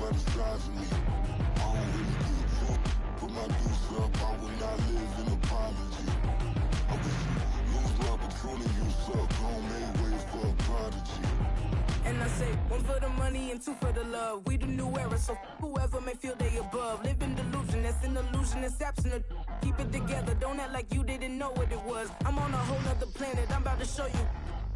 by the size of me. I don't really give a fuck. Put my deuce up, I will not live in apology. I wish you lose love, but truly you suck. Don't make way for a prodigy. And I say, one for the money and two for the love. We the new era, so whoever may feel they above. Live in delusion, that's an illusion, that's absent of. Keep it together, don't act like you didn't know what it was. I'm on a whole nother planet, I'm about to show you.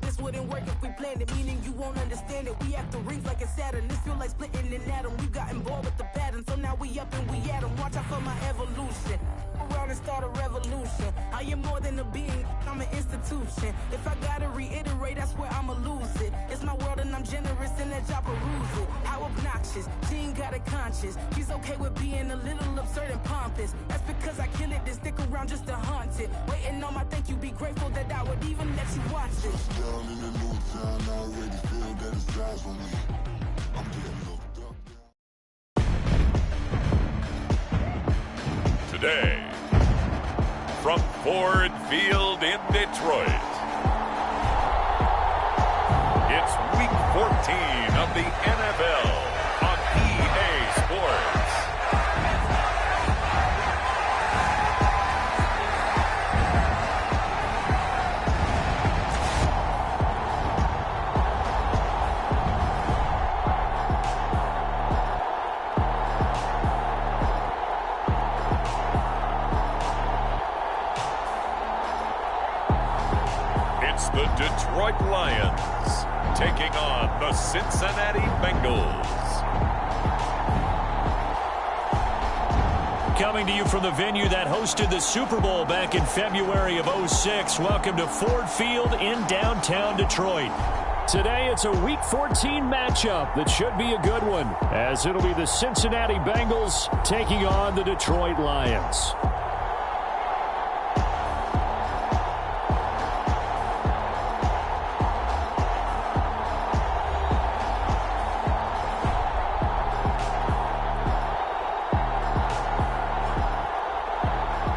This wouldn't work if we planned it, meaning you won't understand it. We have to rings like a Saturn, this feel like splitting an atom. We got involved with the pattern, so now we up and we at 'em. Watch out for my evolution. Around and start a revolution. I am more than a being, I'm an institution. If I gotta reiterate, that's where I'ma lose it. It's my world and I'm generous and that job peruse it. How obnoxious, she ain't got a conscience. She's okay with being a little absurd and pompous. That's because I kill it, then stick around just to haunt it. Waiting on my thank you, be grateful that I would even let you watch it. Down in the new town, I already feel that it's eyes on me. I'm getting looked up. Today, from Ford Field in Detroit, it's Week 14 of the NFL on EA Sports. The Detroit Lions taking on the Cincinnati Bengals. Coming to you from the venue that hosted the Super Bowl back in February of '06. Welcome to Ford Field in downtown Detroit. Today it's a Week 14 matchup that should be a good one, as it'll be the Cincinnati Bengals taking on the Detroit Lions.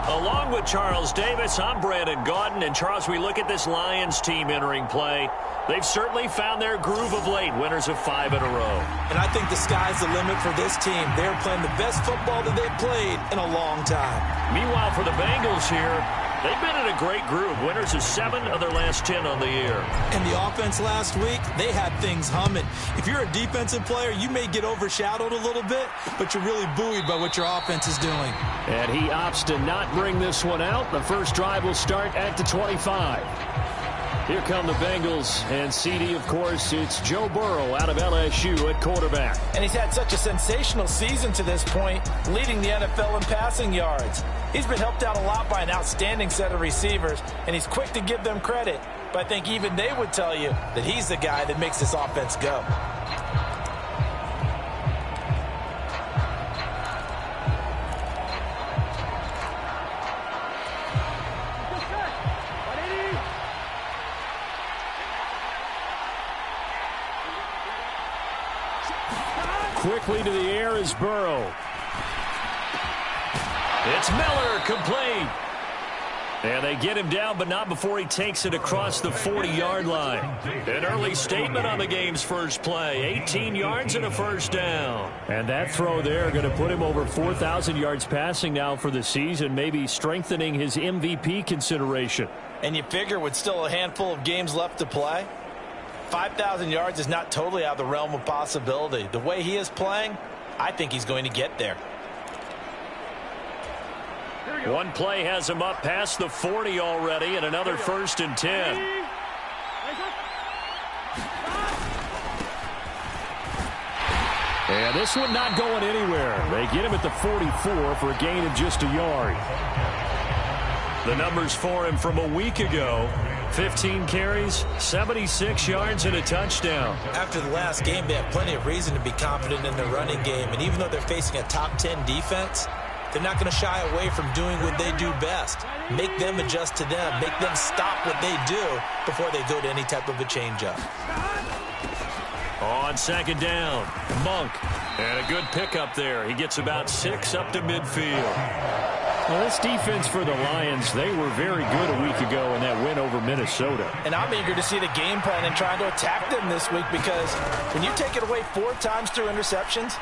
Along with Charles Davis, I'm Brandon Gaudin. And Charles, we look at this Lions team entering play. They've certainly found their groove of late, winners of 5 in a row. And I think the sky's the limit for this team. They're playing the best football that they've played in a long time. Meanwhile, for the Bengals here, they've been in a great group. Winners of 7 of their last 10 on the year. And the offense last week, they had things humming. If you're a defensive player, you may get overshadowed a little bit, but you're really buoyed by what your offense is doing. And he opts to not bring this one out. The first drive will start at the 25. Here come the Bengals, and CD, of course, it's Joe Burrow out of LSU at quarterback. And he's had such a sensational season to this point, leading the NFL in passing yards. He's been helped out a lot by an outstanding set of receivers, and he's quick to give them credit. But I think even they would tell you that he's the guy that makes this offense go. Quickly to the air is Burrow. It's Miller, complete. And they get him down, but not before he takes it across the 40-yard line. An early statement on the game's first play. 18 yards and a first down. And that throw there going to put him over 4,000 yards passing now for the season, maybe strengthening his MVP consideration. And you figure with still a handful of games left to play, 5,000 yards is not totally out of the realm of possibility. The way he is playing, I think he's going to get there. One play has him up past the 40 already, and another 1st and 10. And this one not going anywhere. They get him at the 44 for a gain of just a yard. The numbers for him from a week ago: 15 carries, 76 yards, and a touchdown. After the last game, they have plenty of reason to be confident in their running game. And even though they're facing a top 10 defense, they're not going to shy away from doing what they do best. Make them adjust to them. Make them stop what they do before they go to any type of a changeup. On 2nd down, Monk. And a good pickup there. He gets about 6 up to midfield. Well, this defense for the Lions, they were very good a week ago in that win over Minnesota. And I'm eager to see the game plan and trying to attack them this week, because when you take it away 4 times through interceptions,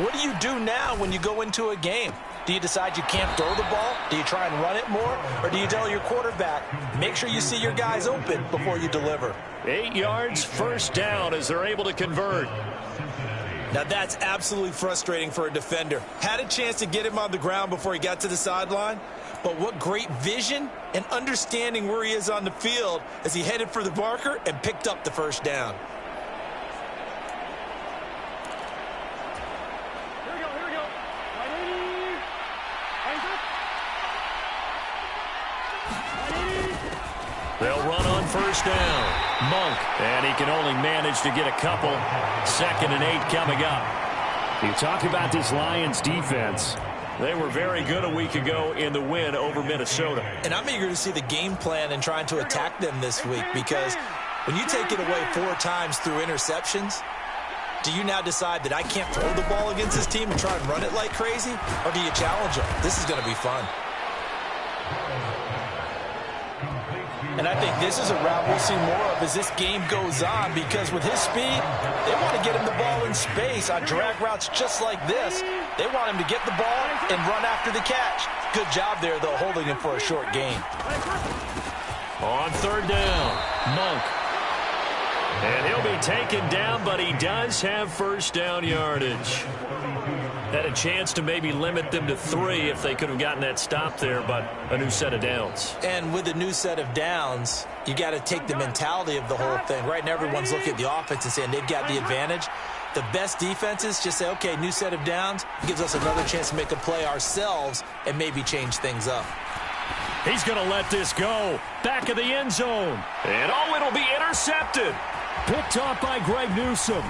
what do you do now when you go into a game? Do you decide you can't throw the ball? Do you try and run it more? Or do you tell your quarterback, make sure you see your guys open before you deliver? 8 yards, first down as they're able to convert. Now that's absolutely frustrating for a defender. Had a chance to get him on the ground before he got to the sideline, but what great vision and understanding where he is on the field as he headed for the marker and picked up the first down. They'll run on first down. Monk, and he can only manage to get a couple. 2nd and 8 coming up. You talk about this Lions defense. They were very good a week ago in the win over Minnesota. And I'm eager to see the game plan and trying to attack them this week, because when you take it away 4 times through interceptions, do you now decide that I can't throw the ball against this team and try and run it like crazy? Or do you challenge them? This is going to be fun. And I think this is a route we'll see more of as this game goes on, because with his speed, they want to get him the ball in space on drag routes just like this. They want him to get the ball and run after the catch. Good job there, though, holding him for a short gain. On 3rd down, Monk. And he'll be taken down, but he does have first down yardage. Had a chance to maybe limit them to 3 if they could have gotten that stop there, but a new set of downs. And with a new set of downs, you got to take the mentality of the whole thing. Right now, everyone's looking at the offense and saying they've got the advantage. The best defenses just say, okay, new set of downs, gives us another chance to make a play ourselves and maybe change things up. He's going to let this go. Back of the end zone. And oh, it'll be intercepted. Picked off by Greg Newsome.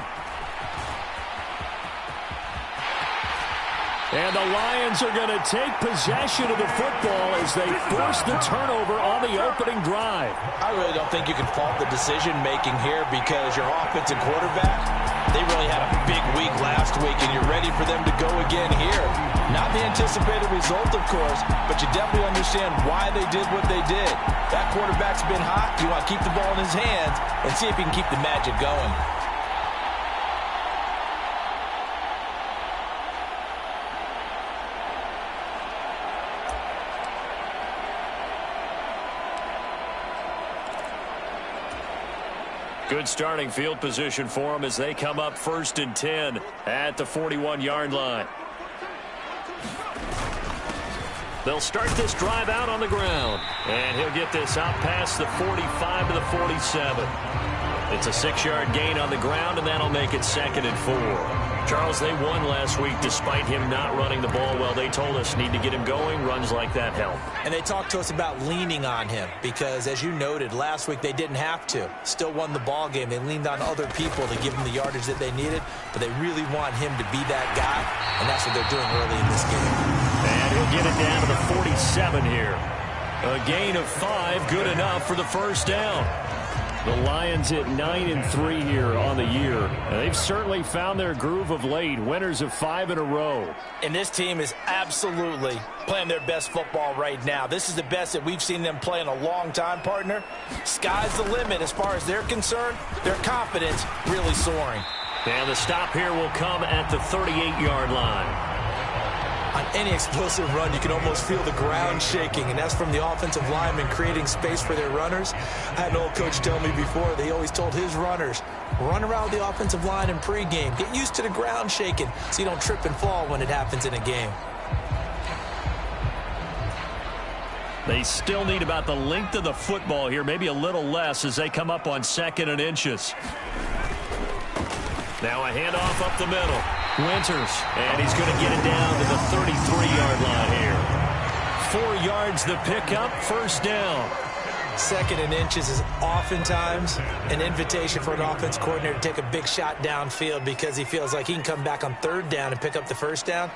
And the Lions are going to take possession of the football as they force the turnover on the opening drive. I really don't think you can fault the decision-making here, because your offensive quarterback, they really had a big week last week, and you're ready for them to go again here. Not the anticipated result, of course, but you definitely understand why they did what they did. That quarterback's been hot. You want to keep the ball in his hands and see if he can keep the magic going. Good starting field position for them as they come up 1st and 10 at the 41-yard line. They'll start this drive out on the ground. And he'll get this out past the 45 to the 47. It's a 6-yard gain on the ground, and that'll make it 2nd and 4. Charles, they won last week despite him not running the ball well. They told us need to get him going. Runs like that help. And they talked to us about leaning on him because, as you noted, last week they didn't have to. Still won the ball game. They leaned on other people to give him the yardage that they needed, but they really want him to be that guy, and that's what they're doing early in this game. And he'll get it down to the 47 here. A gain of 5, good enough for the first down. The Lions at 9-3 here on the year. And they've certainly found their groove of late. Winners of 5 in a row. And this team is absolutely playing their best football right now. This is the best that we've seen them play in a long time, partner. Sky's the limit as far as they're concerned. Their confidence really soaring. And the stop here will come at the 38-yard line. On any explosive run, you can almost feel the ground shaking, and that's from the offensive linemen creating space for their runners. I had an old coach tell me before, they always told his runners, run around the offensive line in pregame. Get used to the ground shaking so you don't trip and fall when it happens in a game. They still need about the length of the football here, maybe a little less as they come up on 2nd and inches. Now a handoff up the middle. Winters, and he's going to get it down to the 33-yard line here. 4 yards the pickup, first down. 2nd and inches is oftentimes an invitation for an offense coordinator to take a big shot downfield because he feels like he can come back on 3rd down and pick up the first down.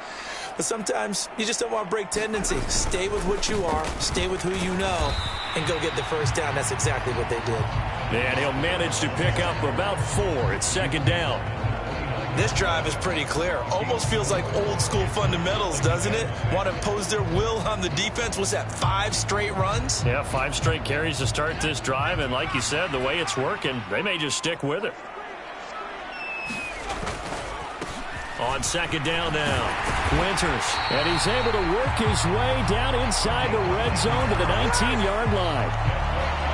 But sometimes you just don't want to break tendency. Stay with what you are, stay with who you know, and go get the first down. That's exactly what they did. And he'll manage to pick up about 4 at 2nd down. This drive is pretty clear. Almost feels like old school fundamentals, doesn't it? Want to impose their will on the defense. Was that 5 straight runs? Yeah, 5 straight carries to start this drive. And like you said, the way it's working, they may just stick with it. On second down now, Winters. And he's able to work his way down inside the red zone to the 19-yard line.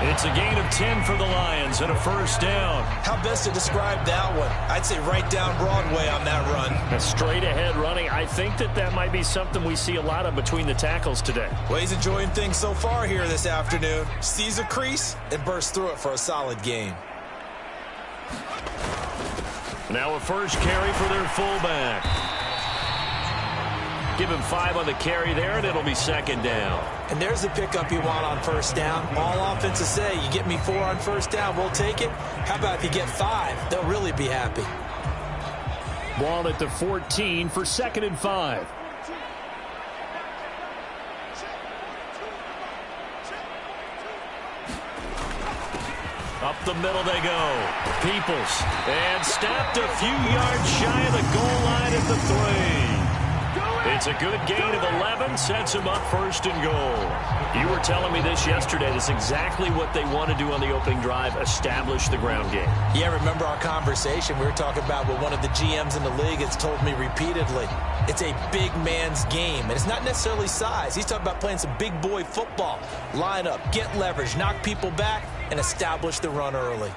It's a gain of 10 for the Lions and a first down. How best to describe that one? I'd say right down Broadway on that run. A straight ahead running. I think that might be something we see a lot of between the tackles today. Well, he's enjoying things so far here this afternoon. Sees a crease and bursts through it for a solid gain. Now a first carry for their fullback. Give him 5 on the carry there, and it'll be second down. And there's the pickup you want on first down. All offenses say, you get me 4 on first down, we'll take it. How about if you get 5? They'll really be happy. Ball at the 14 for 2nd and 5. Up the middle they go. Peoples. And snapped a few yards shy of the goal line at the 3. It's a good gain of 11, sets him up 1st and goal. You were telling me this yesterday. That's exactly what they want to do on the opening drive, establish the ground game. Yeah, remember our conversation? We were talking about what one of the GMs in the league has told me repeatedly. It's a big man's game, and it's not necessarily size. He's talking about playing some big boy football. Line up, get leverage, knock people back, and establish the run early.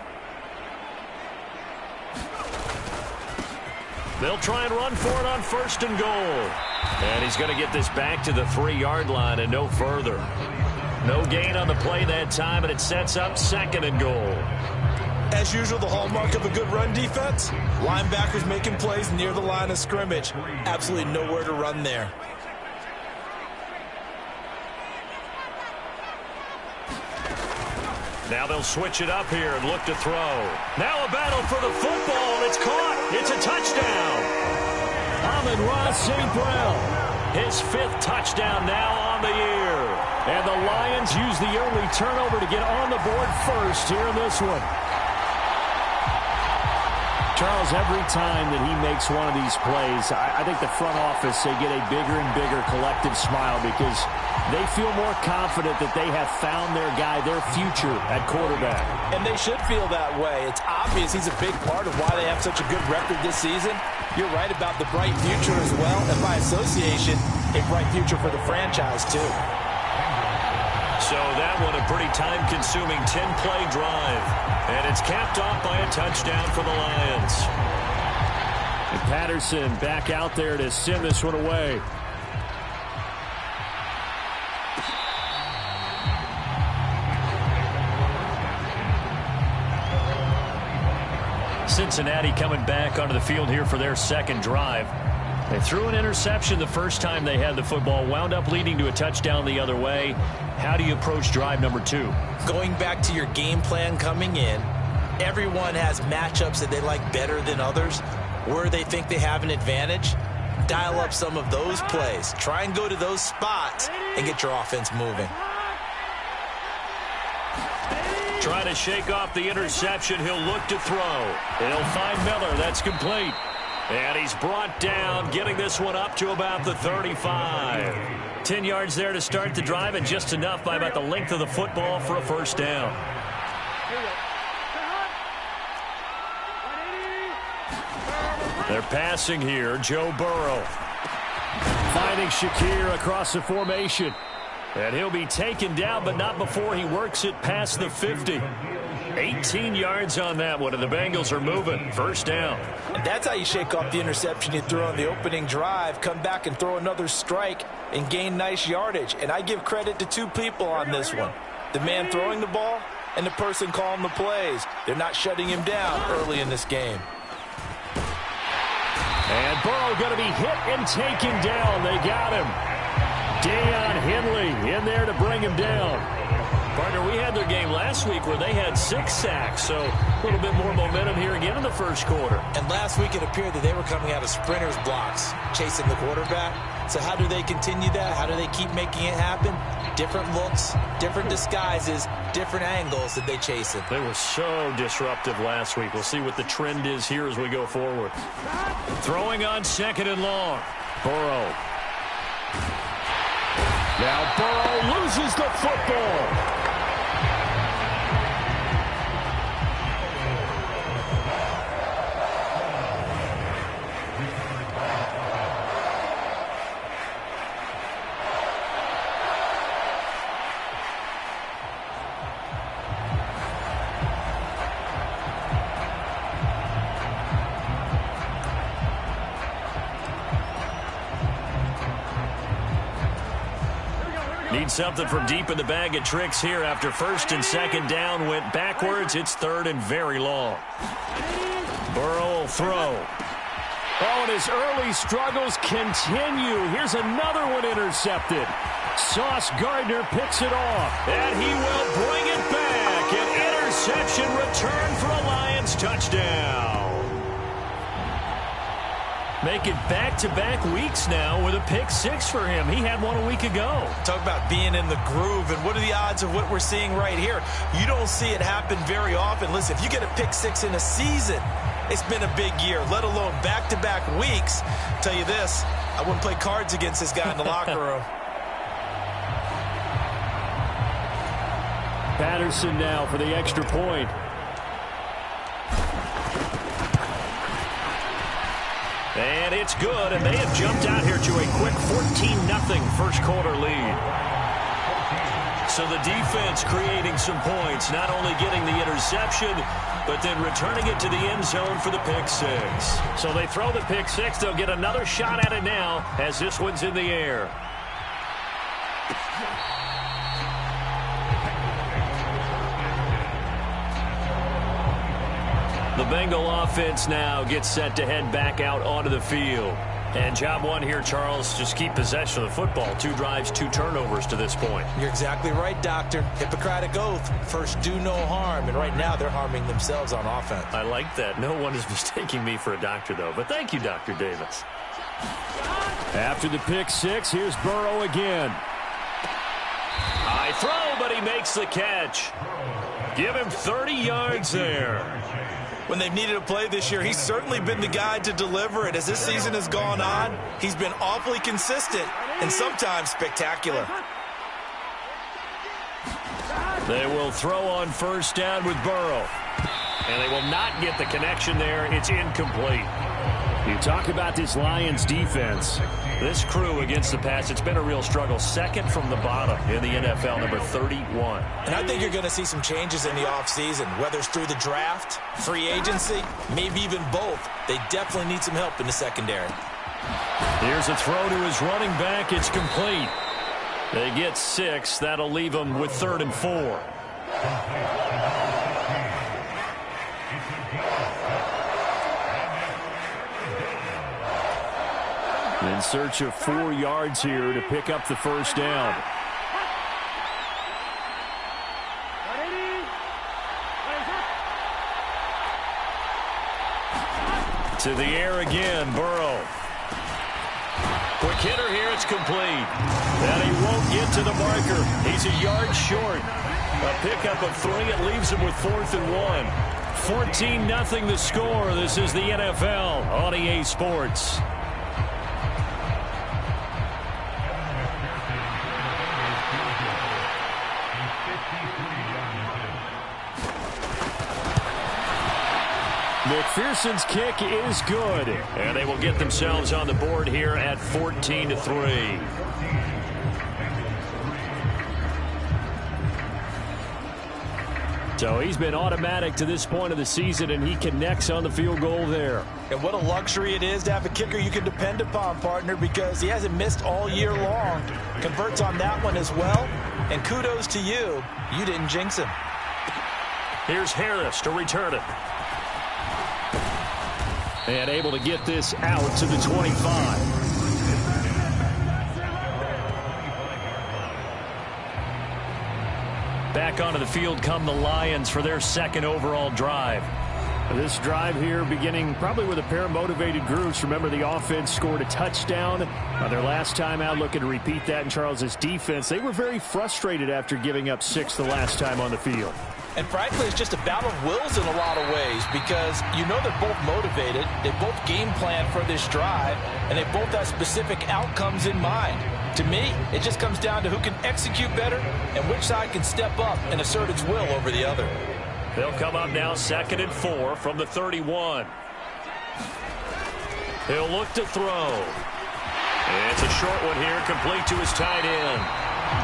They'll try and run for it on 1st and goal. And he's going to get this back to the 3-yard line and no further. No gain on the play that time, and it sets up 2nd and goal. As usual, the hallmark of a good run defense, linebackers making plays near the line of scrimmage. Absolutely nowhere to run there. Now they'll switch it up here and look to throw. Now a battle for the football, and it's caught. It's a touchdown. Amon-Ra St. Brown, his 5th touchdown now on the year. And the Lions use the early turnover to get on the board first here in this one. Charles, every time that he makes one of these plays, I think the front office, they get a bigger and bigger collective smile because they feel more confident that they have found their guy, their future at quarterback. And they should feel that way. It's obvious he's a big part of why they have such a good record this season. You're right about the bright future as well, and by association, a bright future for the franchise too. So that one a pretty time-consuming 10-play drive. And it's capped off by a touchdown for the Lions. And Patterson back out there to send this one away. Cincinnati coming back onto the field here for their 2nd drive. They threw an interception the first time they had the football, wound up leading to a touchdown the other way. How do you approach drive number 2? Going back to your game plan coming in, everyone has matchups that they like better than others, where they think they have an advantage. Dial up some of those plays. Try and go to those spots and get your offense moving. Trying to shake off the interception. He'll look to throw. He'll find Miller. That's complete. And he's brought down, getting this one up to about the 35. 10 yards there to start the drive, and just enough by about the length of the football for a first down. They're passing here. Joe Burrow finding Shakir across the formation. And he'll be taken down, but not before he works it past the 50. 18 yards on that one, and the Bengals are moving. First down. And that's how you shake off the interception you threw on the opening drive. Come back and throw another strike and gain nice yardage. And I give credit to 2 people on this one. The man throwing the ball and the person calling the plays. They're not shutting him down early in this game. And Burrow going to be hit and taken down. They got him. Deion Henley in there to bring him down. Partner, we had their game last week where they had 6 sacks, so a little bit more momentum here again in the first quarter. And last week it appeared that they were coming out of sprinters blocks, chasing the quarterback. So how do they continue that? How do they keep making it happen? Different looks, different disguises, different angles that they chase it. They were so disruptive last week. We'll see what the trend is here as we go forward. Throwing on 2nd and long. Burrow. Now Burrow loses the football. Need something from deep in the bag of tricks here after 1st and 2nd down went backwards. It's 3rd and very long. Burrow will throw. Oh, and his early struggles continue. Here's another one intercepted. Sauce Gardner picks it off. And he will bring it back. An interception return for a Lions touchdown. Make it back-to-back weeks now with a pick 6 for him. He had one a week ago. Talk about being in the groove, and what are the odds of what we're seeing right here? You don't see it happen very often. Listen, if you get a pick 6 in a season, it's been a big year, let alone back-to-back weeks. I'll tell you this, I wouldn't play cards against this guy in the locker room. Patterson now for the extra point. And it's good, and they have jumped out here to a quick 14-0 first quarter lead. So the defense creating some points, not only getting the interception, but then returning it to the end zone for the pick 6. So they throw the pick 6. They'll get another shot at it now as this one's in the air. The Bengal offense now gets set to head back out onto the field. And job one here, Charles, just keep possession of the football. 2 drives, 2 turnovers to this point. You're exactly right, Doctor. Hippocratic oath. First, do no harm. And right now, they're harming themselves on offense. I like that. No one is mistaking me for a doctor, though. But thank you, Dr. Davis. After the pick 6, here's Burrow again. High throw, but he makes the catch. Give him 30 yards there. When they've needed a play this year, he's certainly been the guy to deliver it. As this season has gone on, he's been awfully consistent and sometimes spectacular. They will throw on 1st down with Burrow. And they will not get the connection there. It's incomplete. You talk about this Lions defense. This crew against the pass, it's been a real struggle. 2nd from the bottom in the NFL, number 31. And I think you're going to see some changes in the offseason, whether it's through the draft, free agency, maybe even both. They definitely need some help in the secondary. Here's a throw to his running back. It's complete. They get 6. That'll leave them with 3rd and 4. In search of 4 yards here to pick up the 1st down. To the air again, Burrow. Quick hitter here, it's complete. And he won't get to the marker. He's a yard short. A pickup of 3, it leaves him with 4th and 1. 14-0 the score. This is the NFL on EA Sports. McPherson's kick is good. And they will get themselves on the board here at 14-3. So he's been automatic to this point of the season, and he connects on the field goal there. And what a luxury it is to have a kicker you can depend upon, partner, because he hasn't missed all year long. Converts on that one as well. And kudos to you. You didn't jinx him. Here's Harris to return it. And able to get this out to the 25. Back onto the field come the Lions for their 2nd overall drive. This drive here beginning probably with a pair of motivated groups. Remember, the offense scored a touchdown. Their last time out, looking to repeat that in Charles's defense. They were very frustrated after giving up 6 the last time on the field. And frankly, it's just a battle of wills in a lot of ways because you know they're both motivated. They both game plan for this drive, and they both have specific outcomes in mind. To me, it just comes down to who can execute better and which side can step up and assert its will over the other. They'll come up now 2nd and 4 from the 31. He'll look to throw. It's a short one here, complete to his tight end.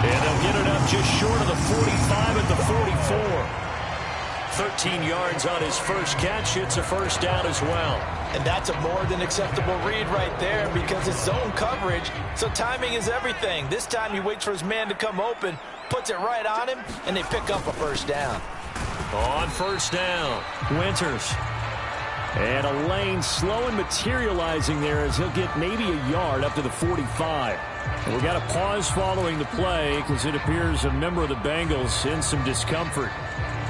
And they'll get it up just short of the 45 at the 44. 13 yards on his first catch. It's a first down as well. And that's a more than acceptable read right there because it's zone coverage, so timing is everything. This time he waits for his man to come open, puts it right on him, and they pick up a first down. On first down, Winters. And a lane slow and materializing there as he'll get maybe a yard up to the 45. And we got a pause following the play because it appears a member of the Bengals in some discomfort.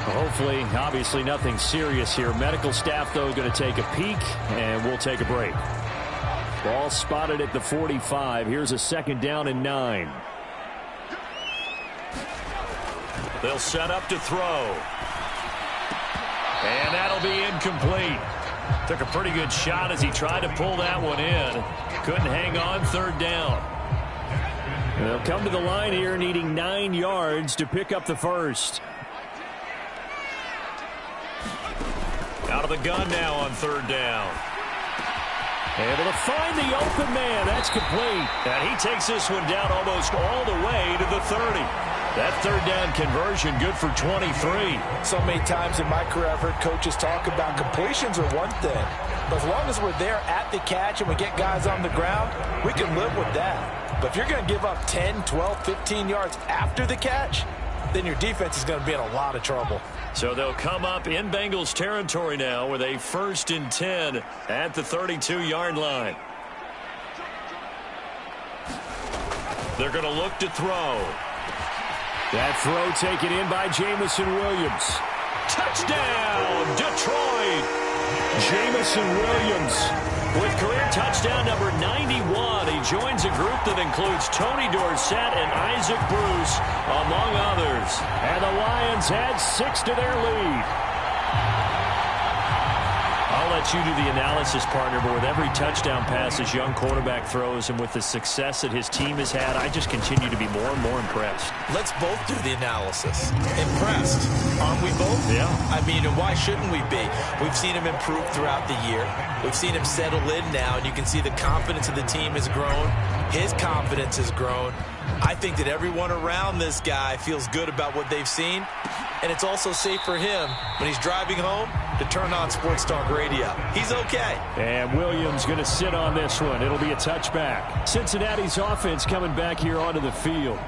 Hopefully, obviously nothing serious here. Medical staff, though, going to take a peek, and we'll take a break. Ball spotted at the 45. Here's a 2nd down and 9. They'll set up to throw. And that'll be incomplete. Took a pretty good shot as he tried to pull that one in. Couldn't hang on, 3rd down. They'll come to the line here needing 9 yards to pick up the first. Out of the gun now on 3rd down. Able to find the open man. That's complete. And he takes this one down almost all the way to the 30. That 3rd down conversion good for 23. So many times in my career I've heard coaches talk about completions are one thing. But as long as we're there at the catch and we get guys on the ground, we can live with that. But if you're going to give up 10, 12, 15 yards after the catch, then your defense is going to be in a lot of trouble. So they'll come up in Bengals territory now with a 1st and 10 at the 32-yard line. They're going to look to throw. That throw taken in by Jamison Williams. Touchdown, Detroit! Jamison Williams with career touchdown number 91. He joins a group that includes Tony Dorsett and Isaac Bruce, among others. And the Lions add 6 to their lead. I'll let you do the analysis, partner, but with every touchdown pass his young quarterback throws and with the success that his team has had, I just continue to be more and more impressed. Let's both do the analysis. Impressed. Aren't we both? Yeah. I mean, and why shouldn't we be? We've seen him improve throughout the year. We've seen him settle in now, and you can see the confidence of the team has grown. His confidence has grown. I think that everyone around this guy feels good about what they've seen, and it's also safe for him when he's driving home to turn on Sports Talk Radio. He's okay. And Williams going to sit on this one. It'll be a touchback. Cincinnati's offense coming back here onto the field.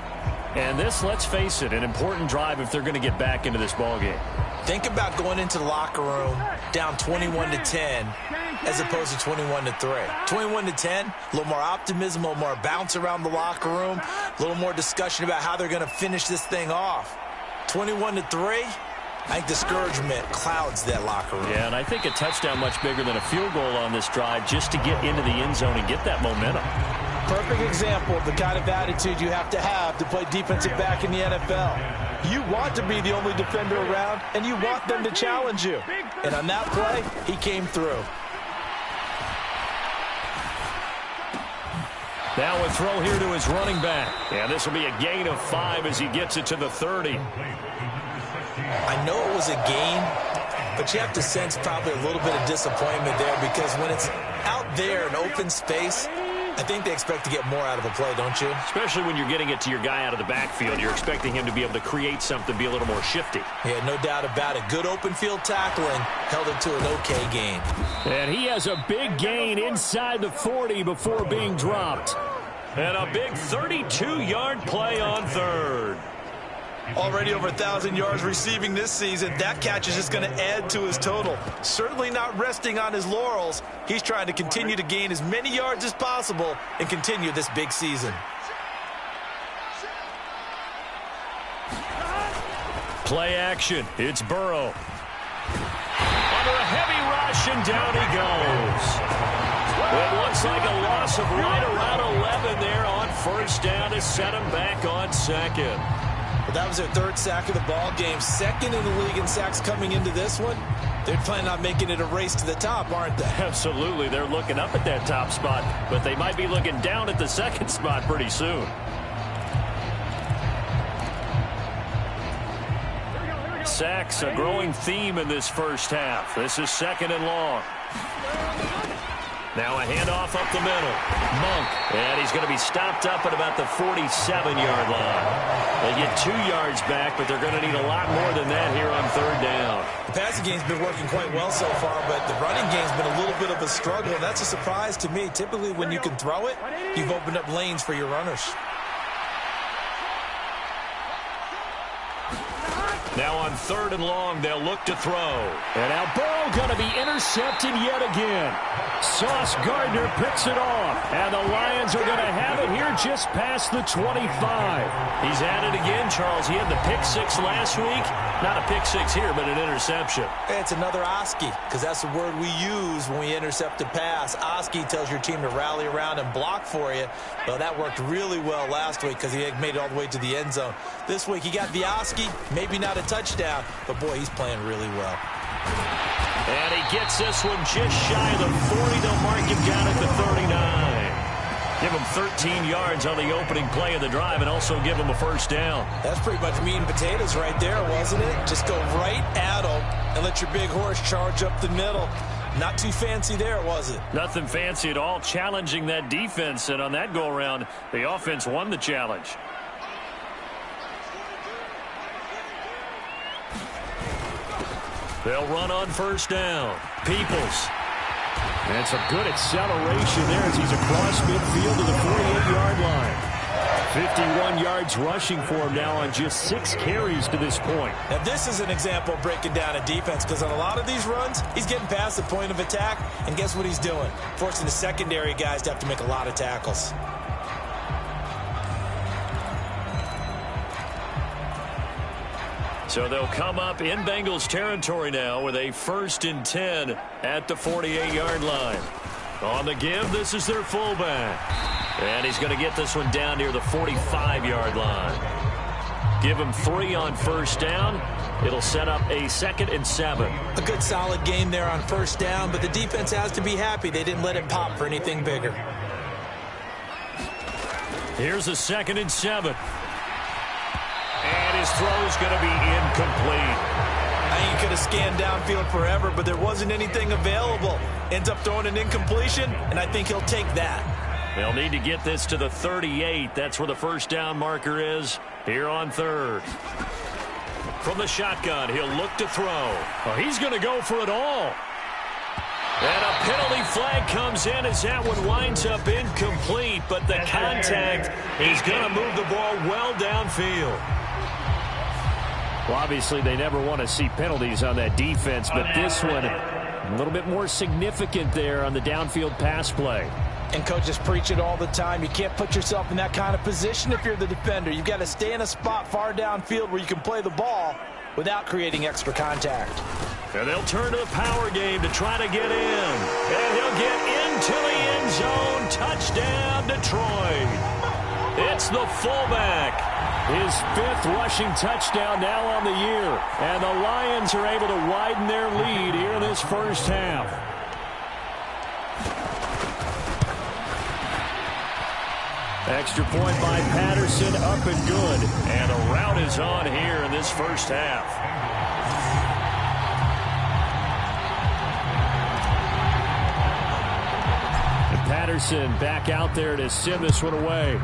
And this, let's face it, an important drive if they're going to get back into this ballgame. Think about going into the locker room down 21-10 as opposed to 21-3. 21-10, a little more optimism, a little more bounce around the locker room, a little more discussion about how they're going to finish this thing off. 21-3, I think discouragement clouds that locker room. Yeah, and I think a touchdown much bigger than a field goal on this drive just to get into the end zone and get that momentum. Perfect example of the kind of attitude you have to play defensive back in the NFL. You want to be the only defender around, and you want them to challenge you. And on that play, he came through. Now a throw here to his running back. And this will be a gain of 5 as he gets it to the 30. I know it was a gain, but you have to sense probably a little bit of disappointment there because when it's out there in open space, I think they expect to get more out of a play, don't you? Especially when you're getting it to your guy out of the backfield. You're expecting him to be able to create something, be a little more shifty. Yeah, no doubt about it. Good open field tackling held it to an okay gain. And he has a big gain inside the 40 before being dropped. And a big 32-yard play on 3rd. Already over 1,000 yards receiving this season. That catch is just going to add to his total. Certainly not resting on his laurels. He's trying to continue to gain as many yards as possible and continue this big season. Play action. It's Burrow. Under a heavy rushing down he goes. It looks like a loss of right around 11 there on first down to set him back on second. Well, that was their third sack of the ball game. Second in the league in sacks coming into this one. They're planning on making it a race to the top, aren't they? Absolutely. They're looking up at that top spot, but they might be looking down at the second spot pretty soon. Sacks, a growing theme in this first half. This is second and long. Now a handoff up the middle. Monk. And he's going to be stopped up at about the 47-yard line. They get 2 yards back, but they're going to need a lot more than that here on third down. The passing game's been working quite well so far, but the running game's been a little bit of a struggle. That's a surprise to me. Typically, when you can throw it, you've opened up lanes for your runners. Now on third and long, they'll look to throw. And now Burrow going to be intercepted yet again. Sauce Gardner picks it off. And the Lions are going to have it here just past the 25. He's at it again, Charles. He had the pick six last week. Not a pick six here, but an interception. It's another Oski, because that's the word we use when we intercept a pass. Oski tells your team to rally around and block for you. Well, that worked really well last week because he made it all the way to the end zone. This week he got the Oski, maybe not a touchdown, but boy, he's playing really well. And he gets this one just shy of the 40. They'll mark him down at the 39. Give him 13 yards on the opening play of the drive and also give him a first down. That's pretty much meat and potatoes right there, wasn't it? Just go right at him and let your big horse charge up the middle. Not too fancy there, was it? Nothing fancy at all, challenging that defense. And on that go-around, the offense won the challenge. They'll run on first down. Peoples. And some good acceleration there as he's across midfield to the 48-yard line. 51 yards rushing for him now on just 6 carries to this point. Now, this is an example of breaking down a defense, because on a lot of these runs, he's getting past the point of attack, and guess what he's doing? Forcing the secondary guys to have to make a lot of tackles. So they'll come up in Bengals territory now with a 1st and 10 at the 48-yard line. On the give, this is their fullback. And he's going to get this one down near the 45-yard line. Give him 3 on first down. It'll set up a 2nd and 7. A good solid game there on first down, but the defense has to be happy they didn't let it pop for anything bigger. Here's a 2nd and 7. And his throw's going to be incomplete. You could have scanned downfield forever, but there wasn't anything available. Ends up throwing an incompletion, and I think he'll take that. They'll need to get this to the 38. That's where the first down marker is here on third. From the shotgun, he'll look to throw. Oh, he's going to go for it all. And a penalty flag comes in as that one winds up incomplete, but the contact is going to move the ball well downfield. Well, obviously, they never want to see penalties on that defense, but this one a little bit more significant there on the downfield pass play. And coaches preach it all the time. You can't put yourself in that kind of position if you're the defender. You've got to stay in a spot far downfield where you can play the ball without creating extra contact. And they'll turn to the power game to try to get in. And he'll get into the end zone. Touchdown, Detroit. It's the fullback. His 5th rushing touchdown now on the year. And the Lions are able to widen their lead here in this first half. Extra point by Patterson, up and good. And a rout is on here in this first half. And Patterson back out there to send this one away.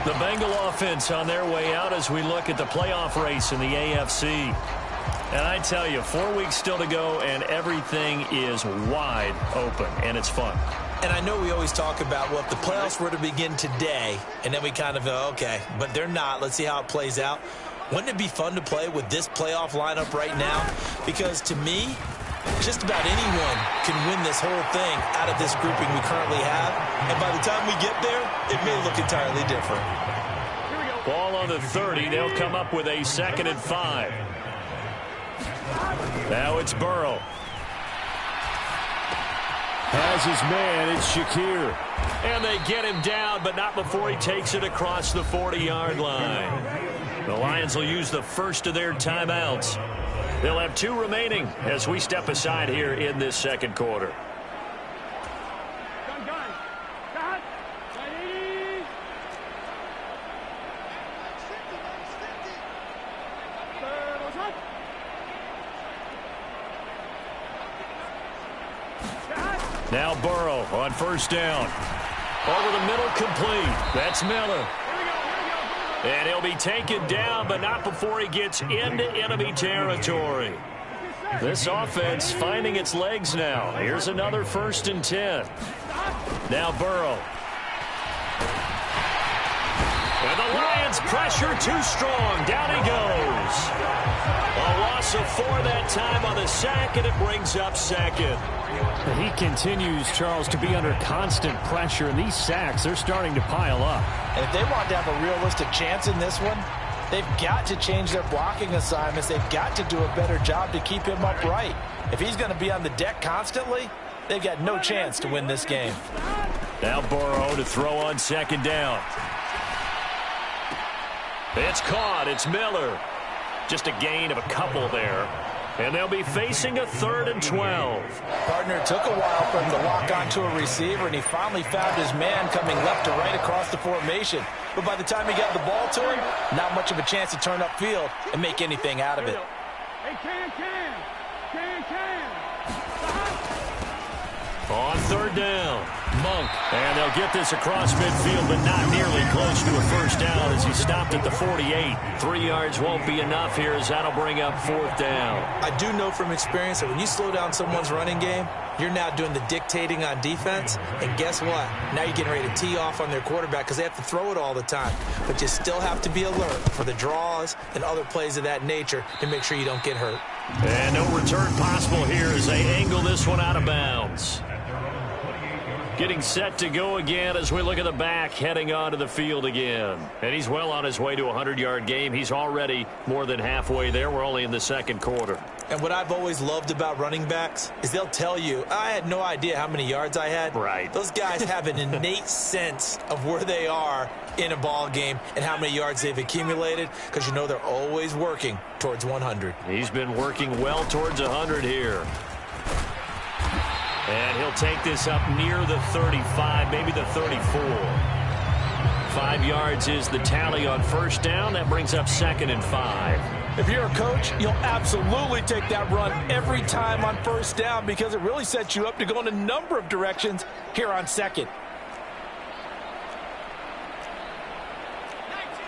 The Bengal offense on their way out as we look at the playoff race in the AFC. And I tell you, 4 weeks still to go, and everything is wide open, and it's fun. And I know we always talk about, well, if the playoffs were to begin today, and then we kind of go, okay, but they're not. Let's see how it plays out. Wouldn't it be fun to play with this playoff lineup right now? Because to me, just about anyone can win this whole thing out of this grouping we currently have. And by the time we get there, it may look entirely different. Ball on the 30. They'll come up with a 2nd and 5. Now it's Burrow. Has his man. It's Shakir. And they get him down, but not before he takes it across the 40-yard line. The Lions will use the first of their timeouts. They'll have 2 remaining as we step aside here in this second quarter. Now Burrow on first down. Over the middle, complete. That's Miller. And he'll be taken down, but not before he gets into enemy territory. This offense finding its legs now. Here's another 1st and 10. Now Burrow. And the Lions pressure too strong. Down he goes. A loss of 4 that time on the sack, and it brings up 2nd. He continues, Charles, to be under constant pressure, and these sacks, they're starting to pile up. And if they want to have a realistic chance in this one, they've got to change their blocking assignments. They've got to do a better job to keep him upright. If he's going to be on the deck constantly, they've got no chance to win this game. Now Burrow to throw on 2nd down. It's caught. It's Miller. Just a gain of a couple there. And they'll be facing a 3rd and 12. Partner, it took a while for him to lock onto a receiver, and he finally found his man coming left to right across the formation. But by the time he got the ball to him, not much of a chance to turn upfield and make anything out of it. On 3rd down, Monk. And they'll get this across midfield, but not nearly close to a first down as he stopped at the 48. 3 yards won't be enough here as that'll bring up 4th down. I do know from experience that when you slow down someone's running game, you're now doing the dictating on defense. And guess what? Now you're getting ready to tee off on their quarterback because they have to throw it all the time. But you still have to be alert for the draws and other plays of that nature to make sure you don't get hurt. And no return possible here as they angle this one out of bounds. Getting set to go again as we look at the back heading onto the field again. And he's well on his way to a 100-yard game. He's already more than halfway there. We're only in the second quarter. And what I've always loved about running backs is they'll tell you, I had no idea how many yards I had. Right. Those guys have an innate sense of where they are in a ball game and how many yards they've accumulated because you know they're always working towards 100. He's been working well towards 100 here. And he'll take this up near the 35, maybe the 34. 5 yards is the tally on first down. That brings up 2nd and 5. If you're a coach, you'll absolutely take that run every time on first down because it really sets you up to go in a number of directions here on 2nd.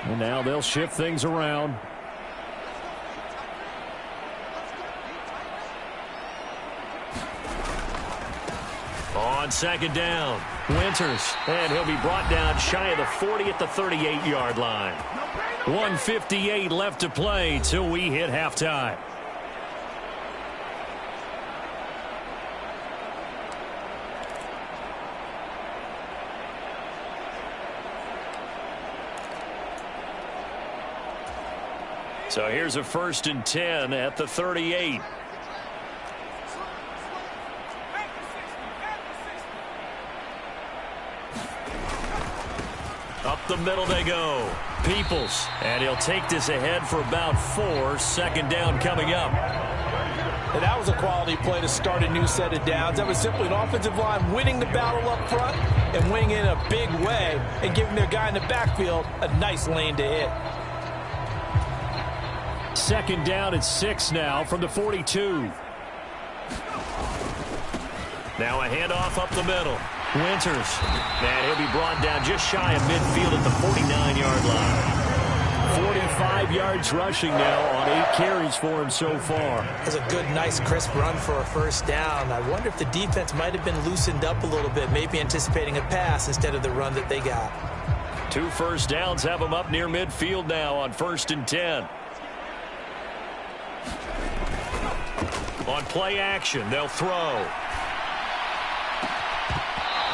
And now they'll shift things around. On 2nd down, Winters, and he'll be brought down shy of the 40 at the 38-yard line. 1:58 left to play till we hit halftime. So here's a 1st and 10 at the 38. Up the middle they go. Peoples. And he'll take this ahead for about 4. 2nd down coming up. And that was a quality play to start a new set of downs. That was simply an offensive line winning the battle up front and winning in a big way and giving their guy in the backfield a nice lane to hit. 2nd down at 6 now from the 42. Now a handoff up the middle. Winters. And he'll be brought down just shy of midfield at the 49-yard line. 45 yards rushing now on 8 carries for him so far. That's a good, nice, crisp run for a first down. I wonder if the defense might have been loosened up a little bit, maybe anticipating a pass instead of the run that they got. 2 first downs have them up near midfield now on 1st and 10. On play action, they'll throw.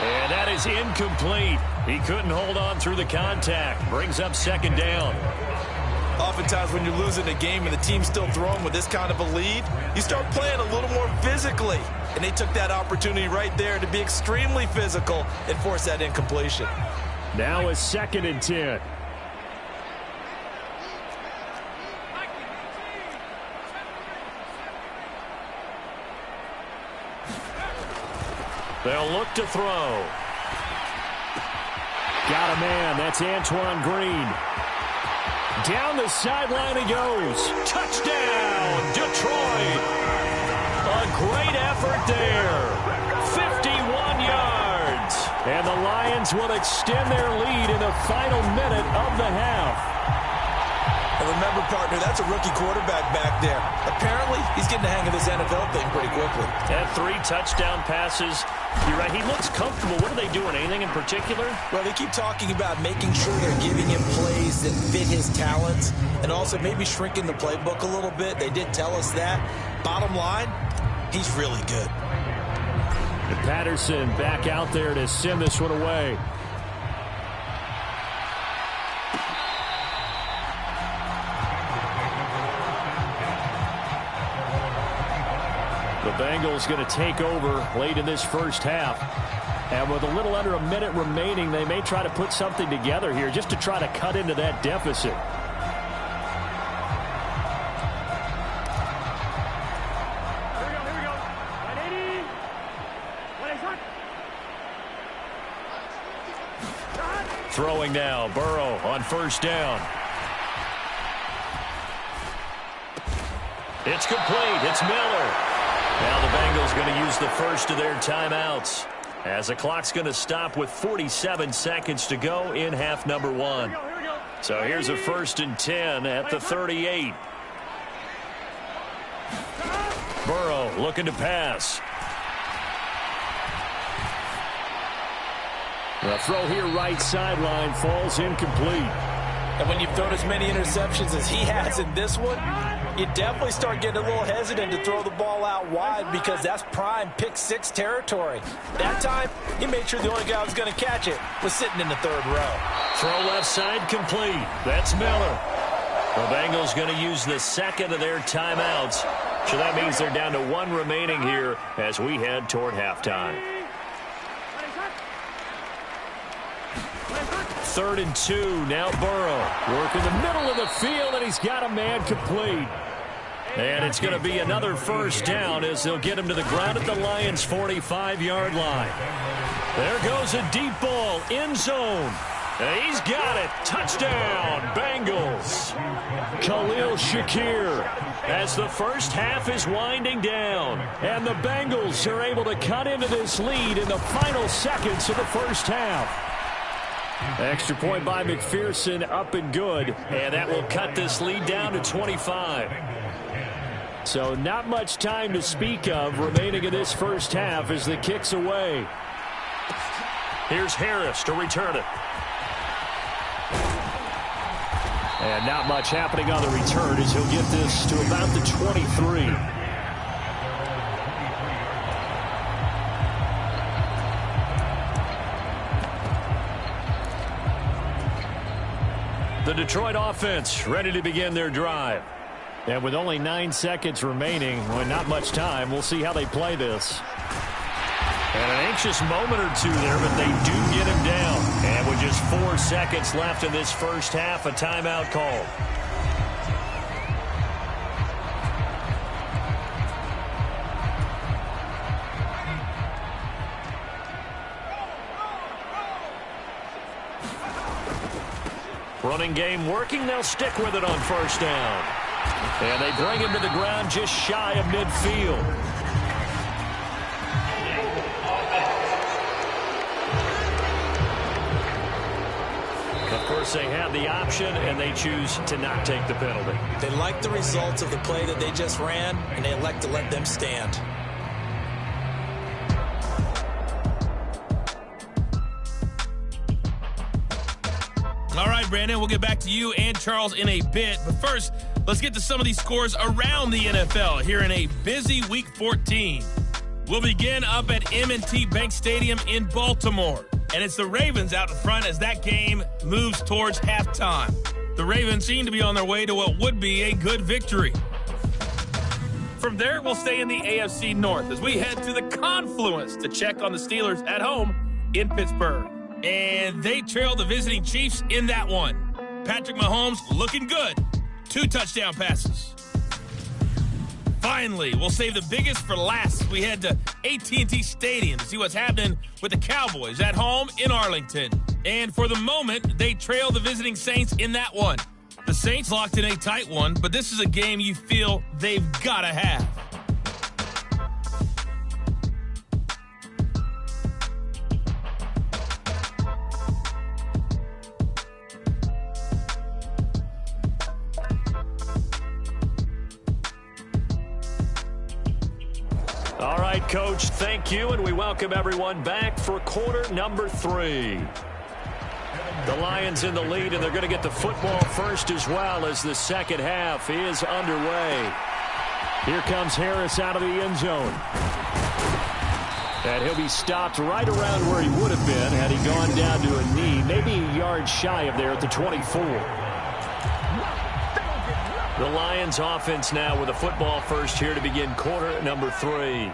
And that is incomplete. He couldn't hold on through the contact. Brings up second down. Oftentimes when you're losing a game and the team's still throwing with this kind of a lead, you start playing a little more physically. And they took that opportunity right there to be extremely physical and force that incompletion. Now a 2nd and 10. They'll look to throw. Got a man. That's Antoine Green. Down the sideline he goes. Touchdown, Detroit. A great effort there. 51 yards. And the Lions will extend their lead in the final minute of the half. And remember, partner, that's a rookie quarterback back there. Apparently, he's getting the hang of this NFL thing pretty quickly. Had 3 touchdown passes. You're right, he looks comfortable. What are they doing? Anything in particular? Well, they keep talking about making sure they're giving him plays that fit his talents and also maybe shrinking the playbook a little bit. They did tell us that. Bottom line, he's really good. And Patterson back out there to send this one away. The Bengals going to take over late in this first half. And with a little under a minute remaining, they may try to put something together here just to try to cut into that deficit. Throwing now, Burrow on first down. It's complete. It's Miller. Now the Bengals going to use the first of their timeouts as the clock's going to stop with 47 seconds to go in half number 1. So here's a 1st and 10 at the 38. Burrow looking to pass. The throw here right sideline falls incomplete. And when you've thrown as many interceptions as he has in this one, you definitely start getting a little hesitant to throw the ball out wide because that's prime pick 6 territory. That time, he made sure the only guy who was going to catch it was sitting in the 3rd row. Throw left side complete. That's Miller. The Bengals going to use the 2nd of their timeouts. So that means they're down to 1 remaining here as we head toward halftime. 3rd and 2. Now Burrow. Working the middle of the field, and he's got a man complete. And it's going to be another first down as they'll get him to the ground at the Lions' 45-yard line. There goes a deep ball, end zone. And he's got it. Touchdown, Bengals. Khalil Shakir. As the first half is winding down. And the Bengals are able to cut into this lead in the final seconds of the first half. Extra point by McPherson, up and good. And that will cut this lead down to 25. So not much time to speak of remaining in this first half as the kick's away. Here's Harris to return it. And not much happening on the return as he'll get this to about the 23. The Detroit offense ready to begin their drive. And with only 9 seconds remaining, well, not much time, we'll see how they play this. And an anxious moment or two there, but they do get him down. And with just 4 seconds left in this first half, a timeout call. Running game working. They'll stick with it on first down. And they bring him to the ground just shy of midfield. Of course, they have the option, and they choose to not take the penalty. They like the results of the play that they just ran, and they elect to let them stand. All right, Brandon, we'll get back to you and Charles in a bit. But first, let's get to some of these scores around the NFL here in a busy Week 14. We'll begin up at M&T Bank Stadium in Baltimore. And it's the Ravens out in front as that game moves towards halftime. The Ravens seem to be on their way to what would be a good victory. From there, we'll stay in the AFC North as we head to the Confluence to check on the Steelers at home in Pittsburgh. And they trail the visiting Chiefs in that one. Patrick Mahomes looking good. 2 touchdown passes. Finally, we'll save the biggest for last as we head to AT&T Stadium to see what's happening with the Cowboys at home in Arlington. And for the moment, they trail the visiting Saints in that one. The Saints locked in a tight one, but this is a game you feel they've got to have. All right, Coach, thank you, and we welcome everyone back for quarter number 3. The Lions in the lead, and they're going to get the football first as well as the second half is underway. Here comes Harris out of the end zone. And he'll be stopped right around where he would have been had he gone down to a knee, maybe a yard shy of there at the 24. The Lions offense now with a football first here to begin quarter number 3.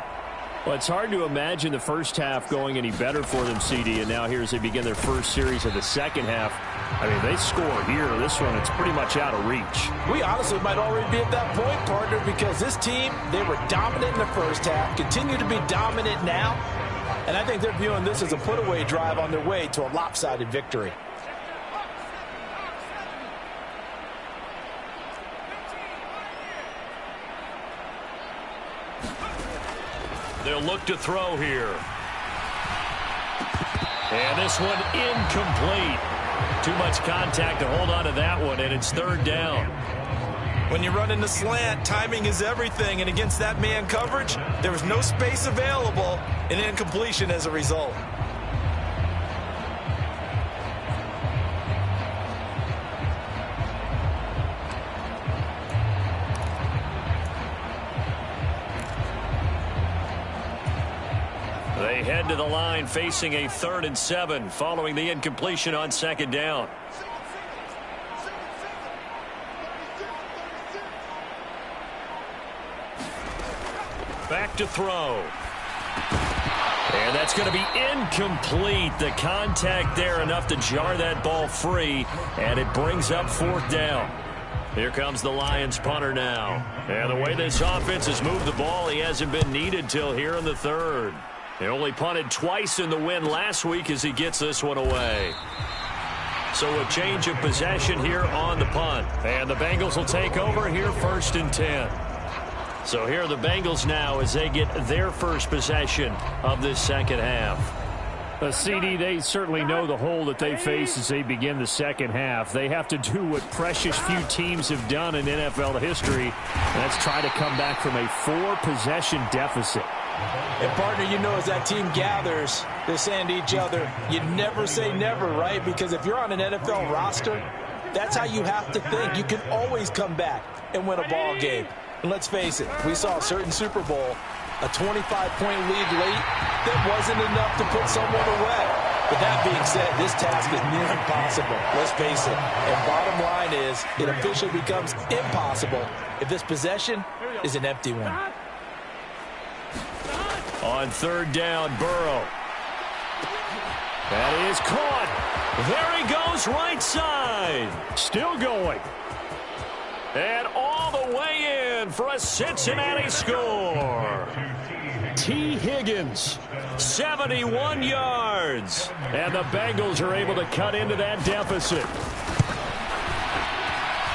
Well, it's hard to imagine the first half going any better for them, CD, and now here as they begin their first series of the second half. I mean, they score here. This one, it's pretty much out of reach. We honestly might already be at that point, partner, because this team, they were dominant in the first half, continue to be dominant now, and I think they're viewing this as a put-away drive on their way to a lopsided victory. They'll look to throw here. And this one incomplete. Too much contact to hold on to that one, and it's third down. When you run in the slant, timing is everything, and against that man coverage, there was no space available, and incompletion as a result. They head to the line facing a 3rd and 7 following the incompletion on second down. Back to throw. And that's going to be incomplete. The contact there enough to jar that ball free, and it brings up 4th down. Here comes the Lions punter now. And the way this offense has moved the ball, he hasn't been needed till here in the 3rd. He only punted twice in the win last week as he gets this one away. So a change of possession here on the punt. And the Bengals will take over here 1st and 10. So here are the Bengals now as they get their first possession of this second half. CD, they certainly know the hole that they face as they begin the second half. They have to do what precious few teams have done in NFL history. And that's try to come back from a 4-possession deficit. And, partner, you know, as that team gathers, they're saying to each other, you never say never, right? Because if you're on an NFL roster, that's how you have to think. You can always come back and win a ball game. And let's face it, we saw a certain Super Bowl, a 25-point lead late, that wasn't enough to put someone away. But that being said, this task is near impossible. Let's face it. And bottom line is, it officially becomes impossible if this possession is an empty one. On 3rd down, Burrow. That is caught. There he goes, right side. Still going. And all the way in for a Cincinnati score. T. Higgins, 71 yards. And the Bengals are able to cut into that deficit.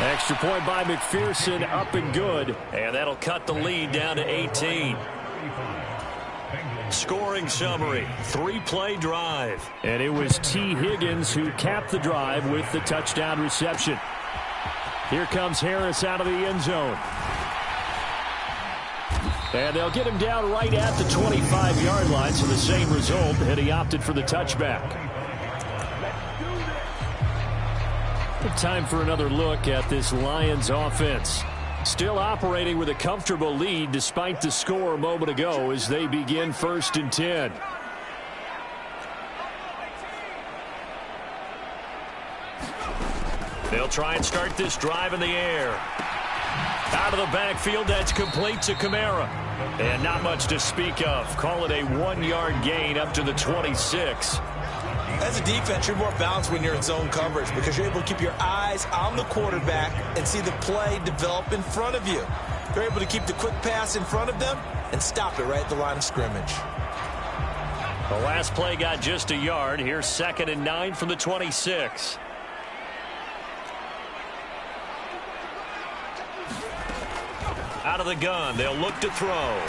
Extra point by McPherson, up and good. And that'll cut the lead down to 18. Scoring summary, 3-play drive. And it was T. Higgins who capped the drive with the touchdown reception. Here comes Harris out of the end zone. And they'll get him down right at the 25-yard line, so the same result, and he opted for the touchback. Time for another look at this Lions offense. Still operating with a comfortable lead despite the score a moment ago as they begin 1st and 10. They'll try and start this drive in the air. Out of the backfield, that's complete to Kamara. And not much to speak of. Call it a 1-yard gain up to the 26. As a defense, you're more balanced when you're in zone coverage because you're able to keep your eyes on the quarterback and see the play develop in front of you. You're able to keep the quick pass in front of them and stop it right at the line of scrimmage. The last play got just a yard. Here's 2nd and 9 from the 26. Out of the gun, they'll look to throw.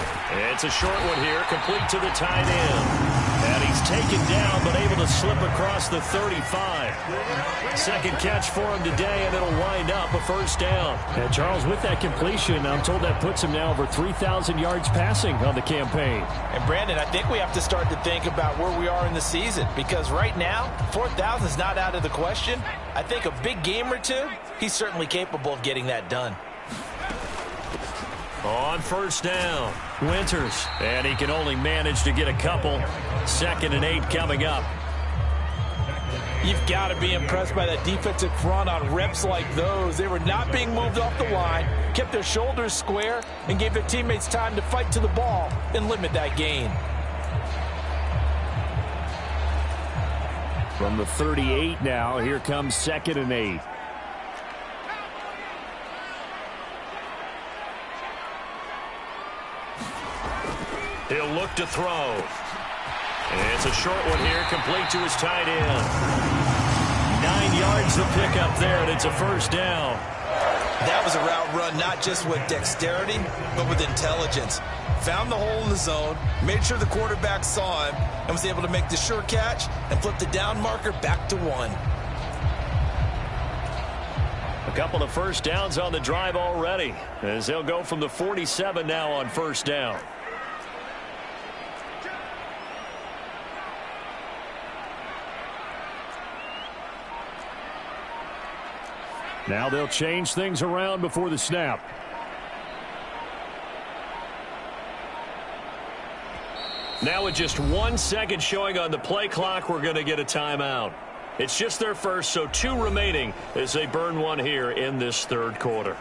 It's a short one here, complete to the tight end. And he's taken down, but able to slip across the 35. Second catch for him today, and it'll wind up a 1st down. And Charles, with that completion, I'm told that puts him now over 3,000 yards passing on the campaign. And Brandon, I think we have to start to think about where we are in the season because right now, 4,000 is not out of the question. I think a big game or two, he's certainly capable of getting that done. On 1st down, Winters, and he can only manage to get a couple. 2nd and 8 coming up. You've got to be impressed by that defensive front on reps like those. They were not being moved off the line, kept their shoulders square, and gave their teammates time to fight to the ball and limit that gain. From the 38 now, here comes 2nd and 8. He'll look to throw. It's a short one here, complete to his tight end. 9 yards to pick up there, and it's a 1st down. That was a route run not just with dexterity, but with intelligence. Found the hole in the zone, made sure the quarterback saw him, and was able to make the sure catch and flip the down marker back to 1. A couple of 1st downs on the drive already, as they'll go from the 47 now on 1st down. Now they'll change things around before the snap. Now with just 1 second showing on the play clock, we're going to get a timeout. It's just their first, so 2 remaining as they burn one here in this 3rd quarter.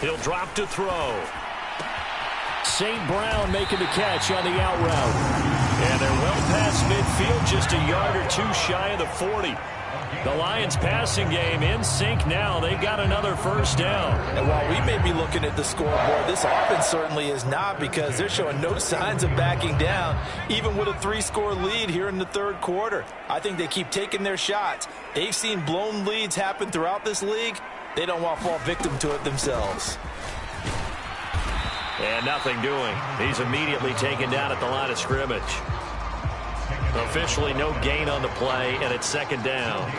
He'll drop to throw. St. Brown making the catch on the out route. And they're well past midfield, just a yard or 2 shy of the 40. The Lions passing game in sync now. They've got another 1st down. And while we may be looking at the scoreboard, this offense certainly is not because they're showing no signs of backing down, even with a 3-score lead here in the 3rd quarter. I think they keep taking their shots. They've seen blown leads happen throughout this league. They don't want to fall victim to it themselves. And nothing doing. He's immediately taken down at the line of scrimmage. Officially no gain on the play, and it's 2nd down.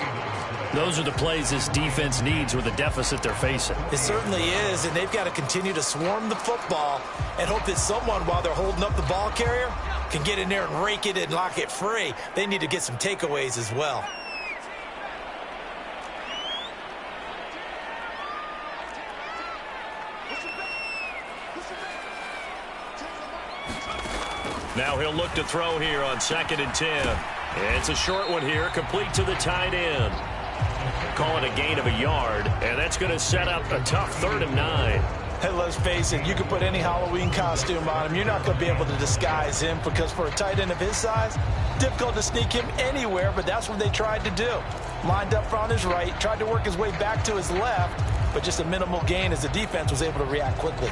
Those are the plays this defense needs with the deficit they're facing. It certainly is, and they've got to continue to swarm the football and hope that someone, while they're holding up the ball carrier, can get in there and rake it and lock it free. They need to get some takeaways as well. Now he'll look to throw here on 2nd and 10. It's a short one here, complete to the tight end. Call it a gain of a yard, and that's going to set up a tough 3rd and 9. Hey, let's face it, you can put any Halloween costume on him. You're not going to be able to disguise him because for a tight end of his size, difficult to sneak him anywhere, but that's what they tried to do. Lined up on his right, tried to work his way back to his left, but just a minimal gain as the defense was able to react quickly.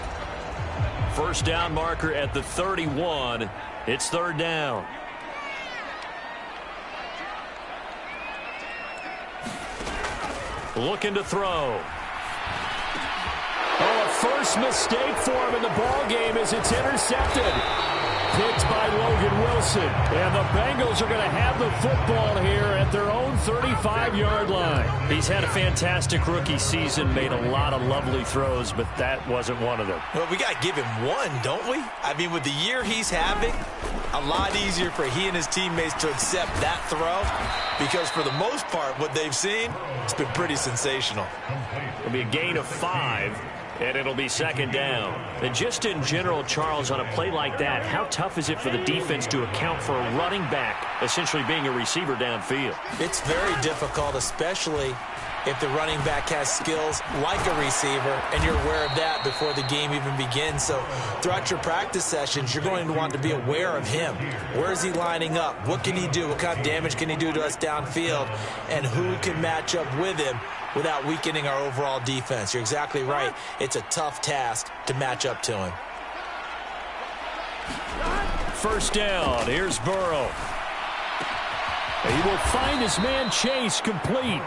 1st down marker at the 31. It's 3rd down. Looking to throw. Oh, a first mistake for him in the ball game as it's intercepted. Picked by Logan Wilson. And the Bengals are going to have the football here at their own 35-yard line. He's had a fantastic rookie season, made a lot of lovely throws, but that wasn't one of them. Well, we got to give him one, don't we? I mean, with the year he's having, a lot easier for he and his teammates to accept that throw because for the most part, what they've seen, it's been pretty sensational. It'll be a gain of 5. And it'll be second down. And just in general, Charles, on a play like that, how tough is it for the defense to account for a running back essentially being a receiver downfield? It's very difficult, especially if the running back has skills like a receiver, and you're aware of that before the game even begins. So throughout your practice sessions, you're going to want to be aware of him. Where is he lining up? What can he do? What kind of damage can he do to us downfield? And who can match up with him without weakening our overall defense? You're exactly right. It's a tough task to match up to him. First down. Here's Burrow. He will find his man Chase complete.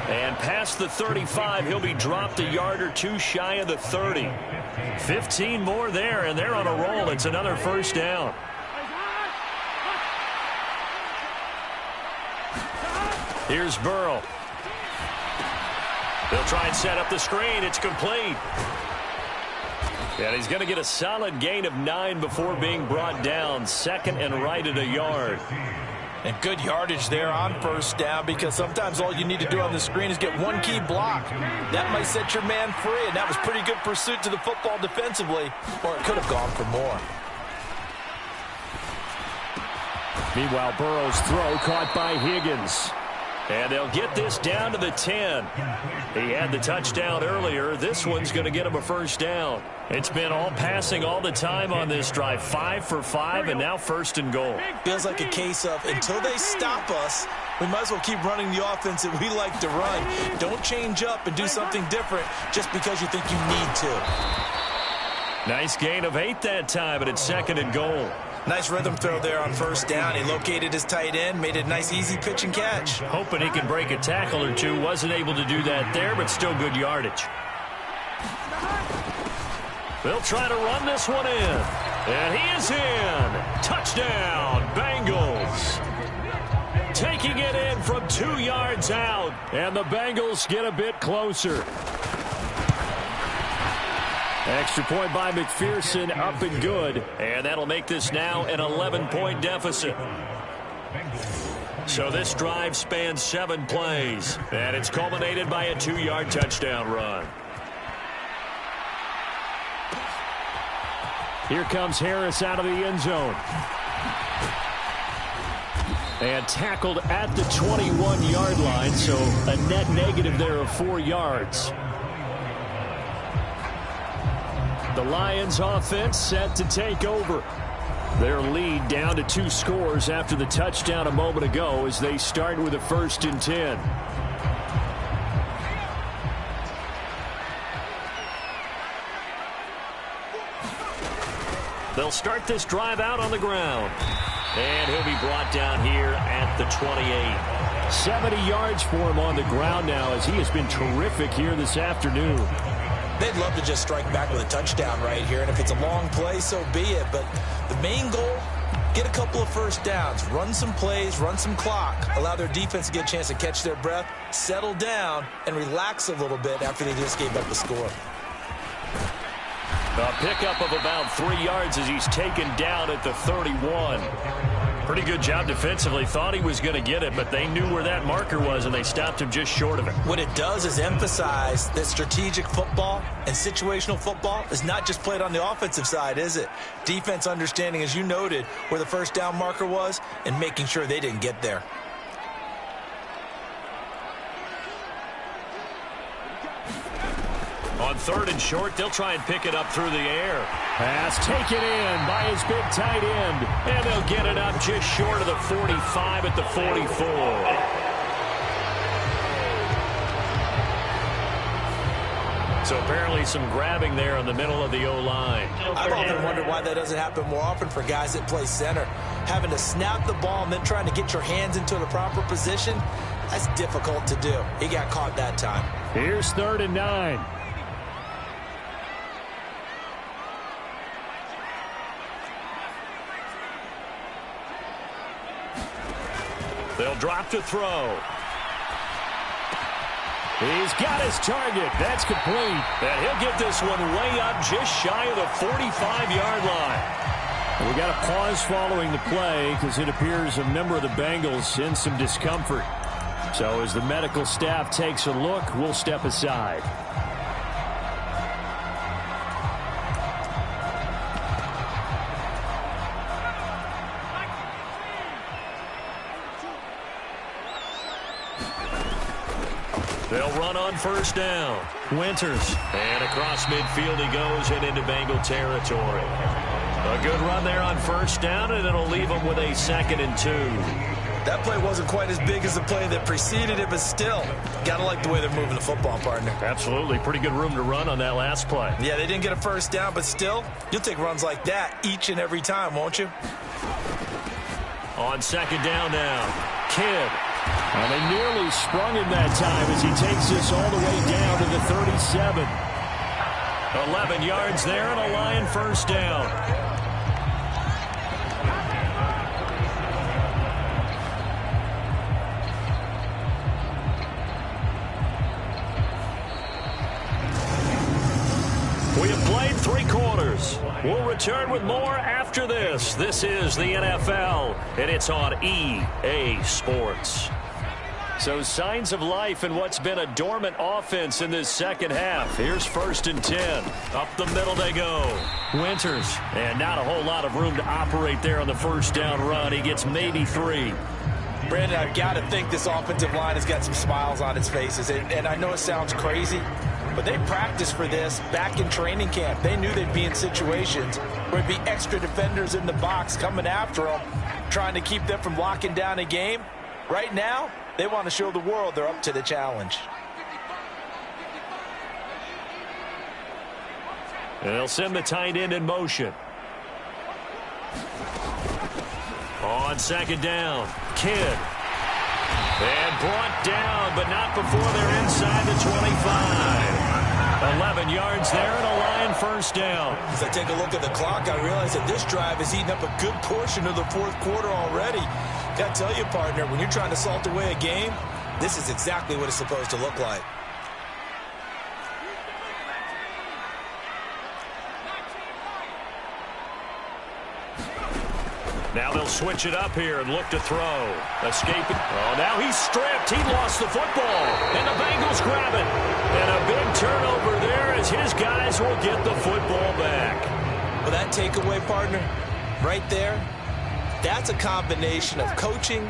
And past the 35, he'll be dropped a yard or two shy of the 30. 15 more there, and they're on a roll. It's another first down. Here's Burrow. They'll try and set up the screen. It's complete. And he's going to get a solid gain of 9 before being brought down. Second and right at a yard. And good yardage there on first down because sometimes all you need to do on the screen is get one key block. That might set your man free, and that was pretty good pursuit to the football defensively, or it could have gone for more. Meanwhile, Burrow's throw caught by Higgins. And they'll get this down to the 10. He had the touchdown earlier. This one's going to get him a first down. It's been all passing all the time on this drive. 5 for 5, and now first and goal. Feels like a case of until they stop us, we might as well keep running the offense that we like to run. Don't change up and do something different just because you think you need to. Nice gain of 8 that time, but it's second and goal. Nice rhythm throw there on first down. He located his tight end, made it a nice easy pitch and catch. Hoping he can break a tackle or two. Wasn't able to do that there, but still good yardage. They'll try to run this one in. And he is in. Touchdown, Bengals. Taking it in from 2 yards out. And the Bengals get a bit closer. Extra point by McPherson, up and good. And that'll make this now an 11-point deficit. So this drive spans 7 plays. And it's culminated by a 2-yard touchdown run. Here comes Harris out of the end zone. And tackled at the 21-yard line, so a net negative there of 4 yards. The Lions offense set to take over. Their lead down to 2 scores after the touchdown a moment ago as they start with a 1st and 10. They'll start this drive out on the ground. And he'll be brought down here at the 28. 70 yards for him on the ground now as he has been terrific here this afternoon. They'd love to just strike back with a touchdown right here, and if it's a long play, so be it. But the main goal, get a couple of first downs, run some plays, run some clock, allow their defense to get a chance to catch their breath, settle down, and relax a little bit after they just gave up the score. A pickup of about 3 yards as he's taken down at the 31. Pretty good job defensively. Thought he was going to get it, but they knew where that marker was, and they stopped him just short of it. What it does is emphasize that strategic football and situational football is not just played on the offensive side, is it? Defense understanding, as you noted, where the first down marker was and making sure they didn't get there. On 3rd and short, they'll try and pick it up through the air. Pass taken in by his big tight end. And they'll get it up just short of the 45 at the 44. So apparently some grabbing there in the middle of the O-line. I've often wondered why that doesn't happen more often for guys that play center. Having to snap the ball and then trying to get your hands into the proper position, that's difficult to do. He got caught that time. Here's 3rd and 9. They'll drop to throw. He's got his target. That's complete. And he'll get this one way up just shy of the 45-yard line. We got a pause following the play because it appears a member of the Bengals in some discomfort. So as the medical staff takes a look, we'll step aside. They'll run on first down. Winters. And across midfield he goes and into Bengal territory. A good run there on first down, and it'll leave him with a 2nd and 2. That play wasn't quite as big as the play that preceded it, but still, got to like the way they're moving the football, partner. Absolutely. Pretty good room to run on that last play. Yeah, they didn't get a first down, but still, you'll take runs like that each and every time, won't you? On 2nd down now, Kidd. And they nearly sprung him that time as he takes this all the way down to the 37. 11 yards there and a Lion first down. We have played 3 quarters. We'll return with more after this. This is the NFL, and it's on EA Sports. So signs of life in what's been a dormant offense in this second half. Here's 1st and 10. Up the middle they go. Winters. And not a whole lot of room to operate there on the first down run. He gets maybe 3. Brandon, I've got to think this offensive line has got some smiles on its faces. And I know it sounds crazy, but they practiced for this back in training camp. They knew they'd be in situations where it'd be extra defenders in the box coming after them, trying to keep them from locking down a game. Right now, they want to show the world they're up to the challenge. And they'll send the tight end in motion. On 2nd down, Kidd. And brought down, but not before they're inside the 25. 11 yards there and a Lion first down. As I take a look at the clock, I realize that this drive has eaten up a good portion of the 4th quarter already. Got to tell you, partner, when you're trying to salt away a game, this is exactly what it's supposed to look like. Now they'll switch it up here and look to throw. Escaping. Oh, now he's stripped. He lost the football. And the Bengals grab it. And a big turnover there as his guys will get the football back. Well, that takeaway, partner, right there, that's a combination of coaching,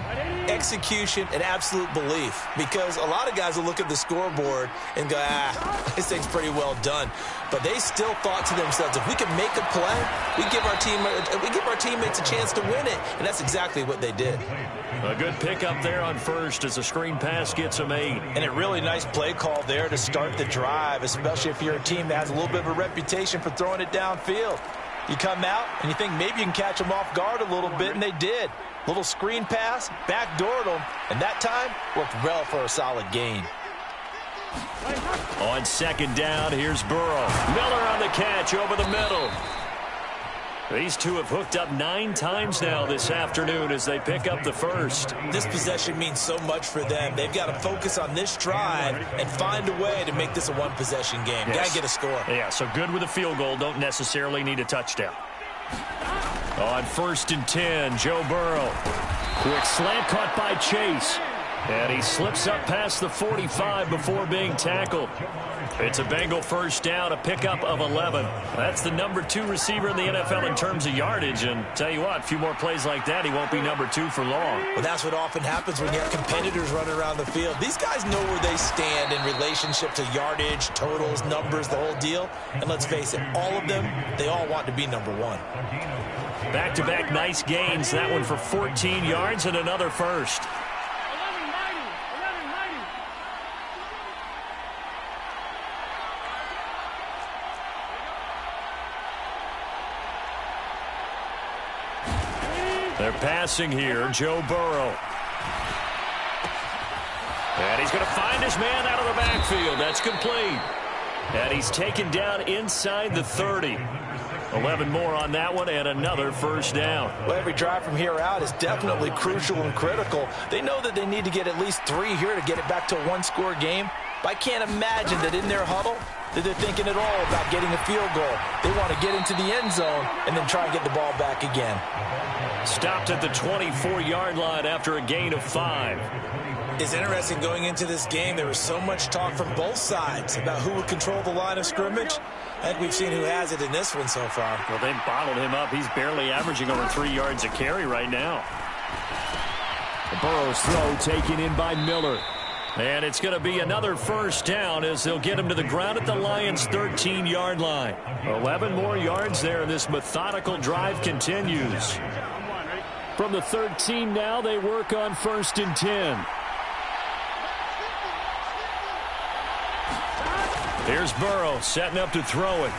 execution, and absolute belief. Because a lot of guys will look at the scoreboard and go, this thing's pretty well done. But they still thought to themselves, if we can make a play, we give our teammates a chance to win it. And that's exactly what they did. A good pickup there on first as a screen pass gets them 8. And a really nice play call there to start the drive, especially if you're a team that has a little bit of a reputation for throwing it downfield. You come out and you think maybe you can catch them off guard a little bit, and they did. Little screen pass, backdoored them, and that time worked well for a solid gain. On 2nd down, here's Burrow. Miller on the catch over the middle. These two have hooked up 9 times now this afternoon as they pick up the first. This possession means so much for them. They've got to focus on this drive and find a way to make this a one-possession game. Yes. Got to get a score. Yeah, so good with a field goal. Don't necessarily need a touchdown. On 1st and 10, Joe Burrow. Quick slant caught by Chase. And he slips up past the 45 before being tackled. It's a Bengal first down, a pickup of 11. That's the number 2 receiver in the NFL in terms of yardage. And tell you what, a few more plays like that, he won't be number 2 for long. Well, that's what often happens when you have competitors running around the field. These guys know where they stand in relationship to yardage, totals, numbers, the whole deal. And let's face it, all of them, they all want to be number 1. Back-to-back nice gains. That one for 14 yards and another first. They're passing here, Joe Burrow. And he's going to find his man out of the backfield. That's complete. And he's taken down inside the 30. 11 more on that one and another first down. Well, every drive from here out is definitely crucial and critical. They know that they need to get at least 3 here to get it back to a one-score game. But I can't imagine that in their huddle that they're thinking at all about getting a field goal. They want to get into the end zone and then try and get the ball back again. Stopped at the 24-yard line after a gain of 5. It's interesting going into this game. There was so much talk from both sides about who would control the line of scrimmage. I think we've seen who has it in this one so far. Well, they bottled him up. He's barely averaging over 3 yards a carry right now. The Burrow's throw taken in by Miller. And it's going to be another first down as they'll get him to the ground at the Lions' 13-yard line. 11 more yards there, and this methodical drive continues. From the 13 now, they work on 1st and 10. Here's Burrow setting up to throw it.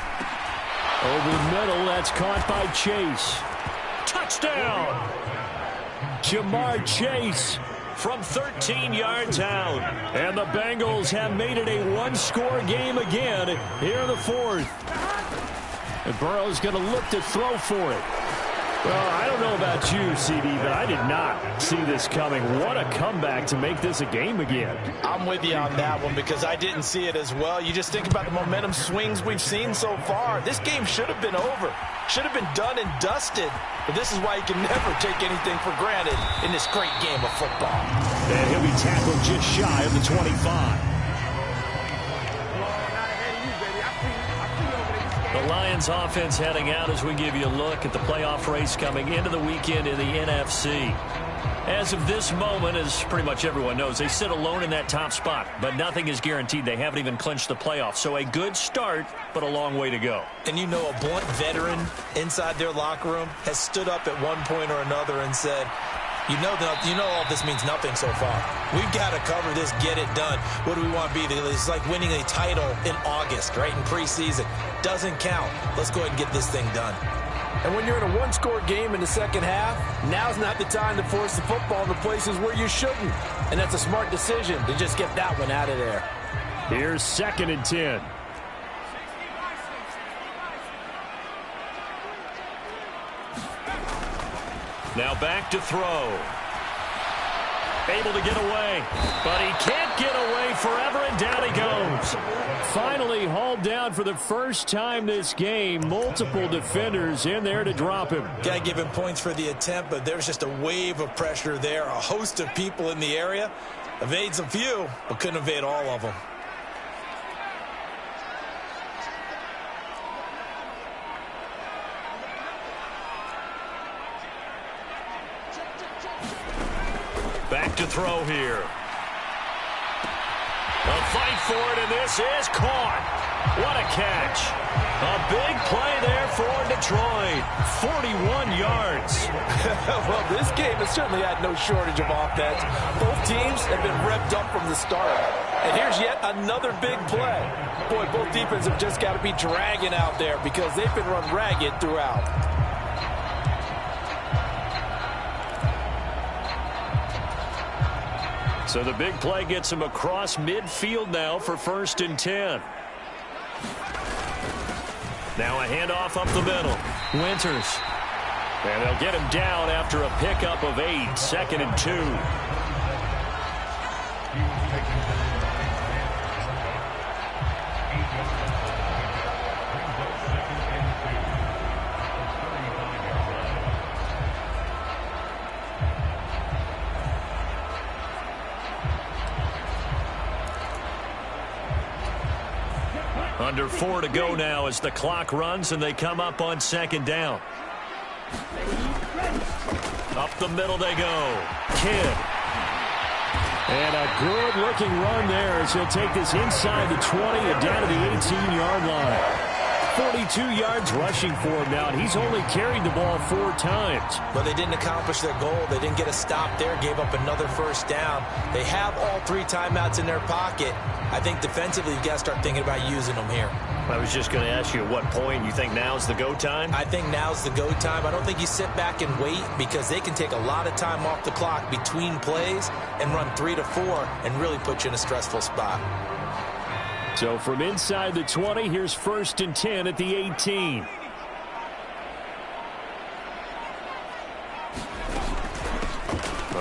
Over the middle, that's caught by Chase. Touchdown! Jamar Chase from 13 yards out. And the Bengals have made it a one-score game again here in the 4th. And Burrow's going to look to throw for it. Well, I don't know about you, CD, but I did not see this coming. What a comeback to make this a game again. I'm with you on that one because I didn't see it as well. You just think about the momentum swings we've seen so far. This game should have been over. Should have been done and dusted. But this is why you can never take anything for granted in this great game of football. And he'll be tackled just shy of the 25. The Lions offense heading out as we give you a look at the playoff race coming into the weekend in the NFC. As of this moment, as pretty much everyone knows, they sit alone in that top spot, but nothing is guaranteed. They haven't even clinched the playoffs. So a good start, but a long way to go. And you know, a blunt veteran inside their locker room has stood up at one point or another and said, you know all this means nothing so far. We've got to cover this, get it done. What do we want to be? It's like winning a title in August, right, in preseason. Doesn't count. Let's go ahead and get this thing done. And when you're in a one-score game in the second half, now's not the time to force the football in the places where you shouldn't. And that's a smart decision to just get that one out of there. Here's 2nd and 10. Now back to throw. Able to get away, but he can't get away forever, and down he goes. Finally hauled down for the first time this game. Multiple defenders in there to drop him. Got to give him points for the attempt, but there's just a wave of pressure there. A host of people in the area. Evades a few, but couldn't evade all of them. Back to throw here. A fight for it, and this is caught. What a catch. A big play there for Detroit. 41 yards. Well, this game has certainly had no shortage of offense. Both teams have been revved up from the start. And here's yet another big play. Boy, both defenses have just got to be dragging out there because they've been run ragged throughout. So the big play gets him across midfield now for 1st and 10. Now a handoff up the middle. Winters. And they'll get him down after a pickup of 8. 2nd and 2. Under 4 to go now as the clock runs and they come up on 2nd down. Up the middle they go. Kidd. And a good-looking run there as he'll take this inside the 20 and down to the 18-yard line. 42 yards rushing for him now, and he's only carried the ball 4 times. But they didn't accomplish their goal. They didn't get a stop there, gave up another first down. They have all 3 timeouts in their pocket. I think defensively you've got to start thinking about using them here. I was just going to ask you at what point you think now's the go time? I think now's the go time. I don't think you sit back and wait because they can take a lot of time off the clock between plays and run 3 to 4 and really put you in a stressful spot. So from inside the 20, here's 1st and 10 at the 18.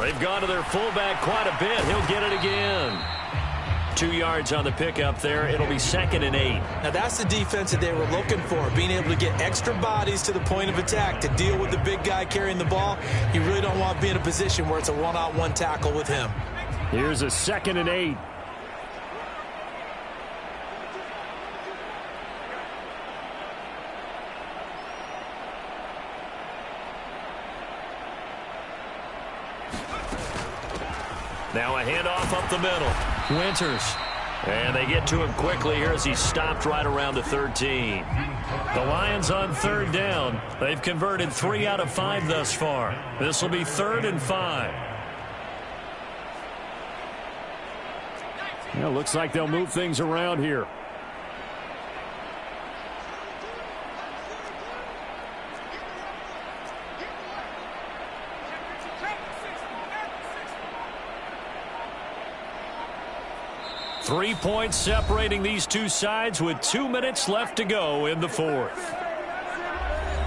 They've gone to their fullback quite a bit. He'll get it again. 2 yards on the pickup there. It'll be 2nd and 8. Now, that's the defense that they were looking for, being able to get extra bodies to the point of attack to deal with the big guy carrying the ball. You really don't want to be in a position where it's a one-on-one tackle with him. Here's a 2nd and 8. Now a handoff up the middle. Winters. And they get to him quickly here as he's stopped right around the 13. The Lions on 3rd down. They've converted 3 out of 5 thus far. This will be 3rd and 5. Yeah, looks like they'll move things around here. Three points separating these two sides with 2 minutes left to go in the 4th.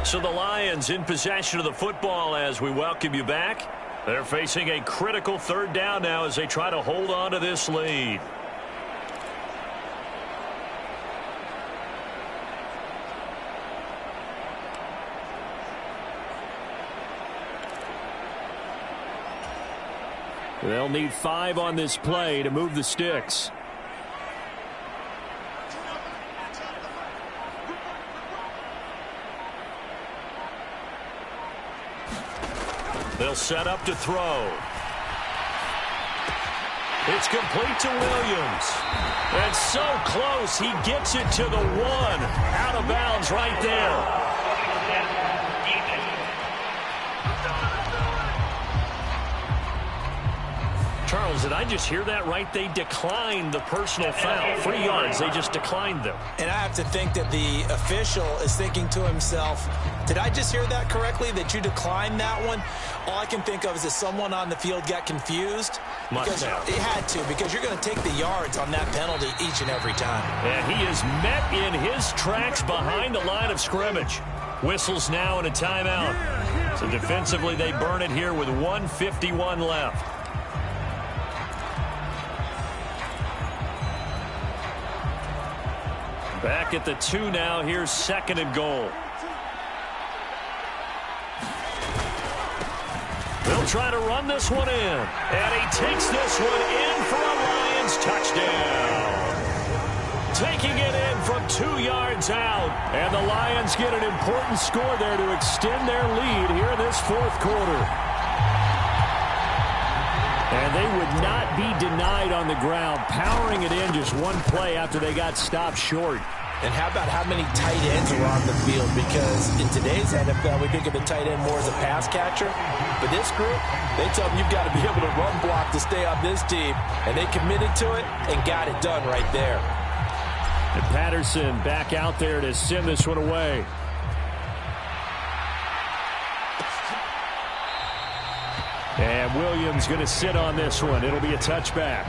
So the Lions in possession of the football as we welcome you back. They're facing a critical 3rd down now as they try to hold on to this lead. They'll need 5 on this play to move the sticks. They'll set up to throw. It's complete to Williams. And so close, he gets it to the 1. Out of bounds right there. Charles, did I just hear that right? They declined the personal foul. 3 yards, they just declined them. And I have to think that the official is thinking to himself, did I just hear that correctly, that you declined that one? All I can think of is that someone on the field got confused. Must have. It had to, because you're going to take the yards on that penalty each and every time. And he is met in his tracks behind the line of scrimmage. Whistles now and a timeout. So defensively, they burn it here with 1:51 left. Back at the 2 now. Here's 2nd and goal. They'll try to run this one in. And he takes this one in for a Lions touchdown. Taking it in from 2 yards out. And the Lions get an important score there to extend their lead here in this 4th quarter. And they would not be denied on the ground, powering it in just one play after they got stopped short. And how about how many tight ends are on the field? Because in today's NFL, we think of the tight end more as a pass catcher. But this group, they tell them you've got to be able to run block to stay on this team. And they committed to it and got it done right there. And Patterson back out there to send this one away. And Williams going to sit on this one. It'll be a touchback.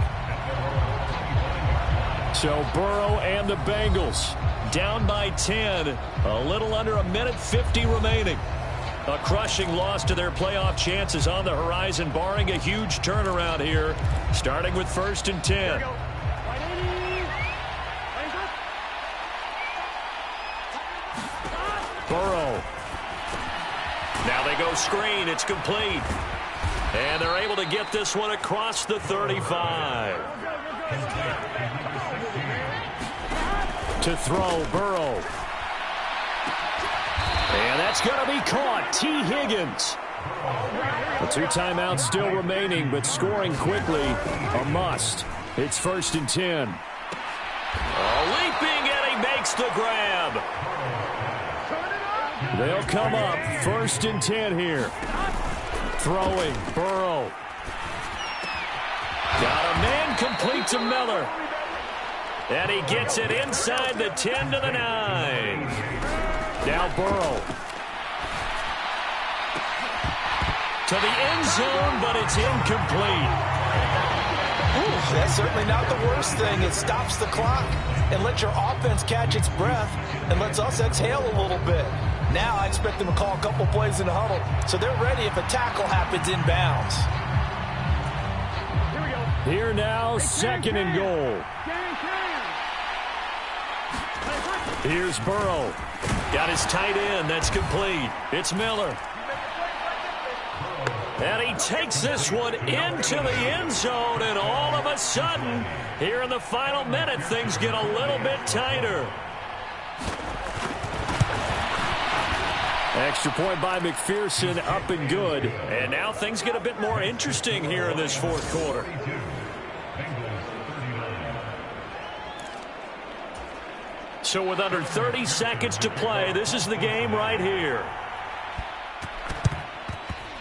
So Burrow and the Bengals down by 10. A little under 1:50 remaining. A crushing loss to their playoff chances on the horizon, barring a huge turnaround here, starting with 1st and 10. Burrow. Now they go screen. It's complete. And they're able to get this one across the 35. To throw, Burrow. And that's going to be caught. T. Higgins. The 2 timeouts still remaining, but scoring quickly, a must. It's 1st and 10. Leaping, and he makes the grab. They'll come up 1st and 10 here. Throwing, Burrow. Got a man complete to Miller. And he gets it inside the 10 to the 9. Now Burrow. To the end zone, but it's incomplete. Ooh, that's certainly not the worst thing. It stops the clock and lets your offense catch its breath and lets us exhale a little bit. Now I expect them to call a couple plays in the huddle so they're ready if a tackle happens inbounds. Here now, second and goal. Here's Burrow. Got his tight end. That's complete. It's Miller. And he takes this one into the end zone, and all of a sudden, here in the final minute, things get a little bit tighter. Extra point by McPherson, up and good. And now things get a bit more interesting here in this fourth quarter. So with under 30 seconds to play, this is the game right here.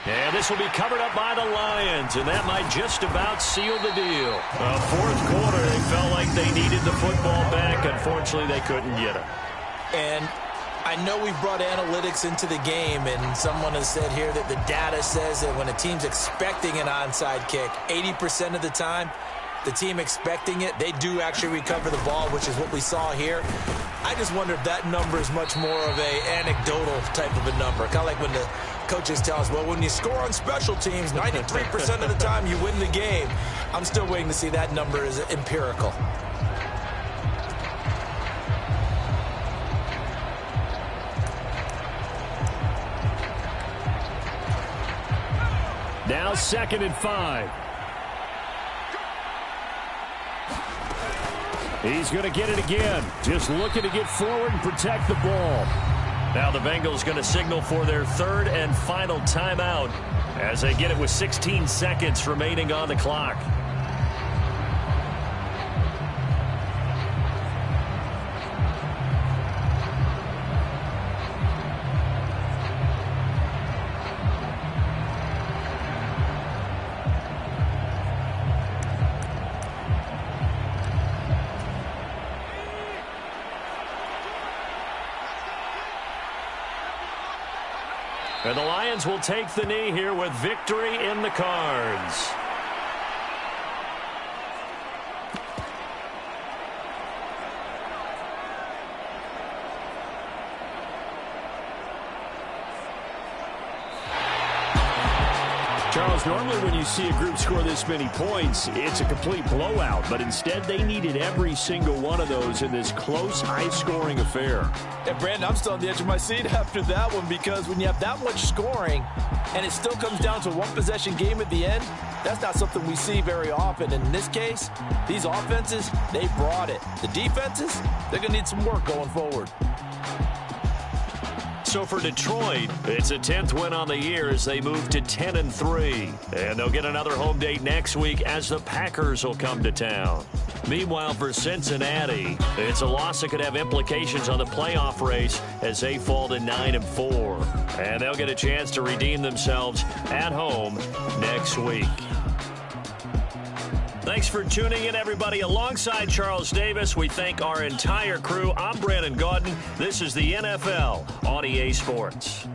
And this will be covered up by the Lions, and that might just about seal the deal. Fourth quarter, they felt like they needed the football back. Unfortunately, they couldn't get it. And I know we've brought analytics into the game, and someone has said here that the data says that when a team's expecting an onside kick, 80% of the time, the team expecting it, they do actually recover the ball, which is what we saw here. I just wonder if that number is much more of a anecdotal type of a number. Kind of like when the coaches tell us, well, when you score on special teams, 93% of the time you win the game. I'm still waiting to see that number is empirical. Now 2nd and 5. He's going to get it again. Just looking to get forward and protect the ball. Now the Bengals going to signal for their third and final timeout as they get it with 16 seconds remaining on the clock. And the Lions will take the knee here with victory in the cards. Charles, normally when you see a group score this many points, it's a complete blowout. But instead, they needed every single one of those in this close, high-scoring affair. Yeah, Brandon, I'm still on the edge of my seat after that one, because when you have that much scoring and it still comes down to a one-possession game at the end, that's not something we see very often. And in this case, these offenses, they brought it. The defenses, they're going to need some work going forward. So for Detroit, it's a 10th win on the year as they move to 10-3. And they'll get another home date next week as the Packers will come to town. Meanwhile, for Cincinnati, it's a loss that could have implications on the playoff race as they fall to 9-4. And they'll get a chance to redeem themselves at home next week. Thanks for tuning in, everybody. Alongside Charles Davis, we thank our entire crew. I'm Brandon Gaudin. This is the NFL on EA Sports.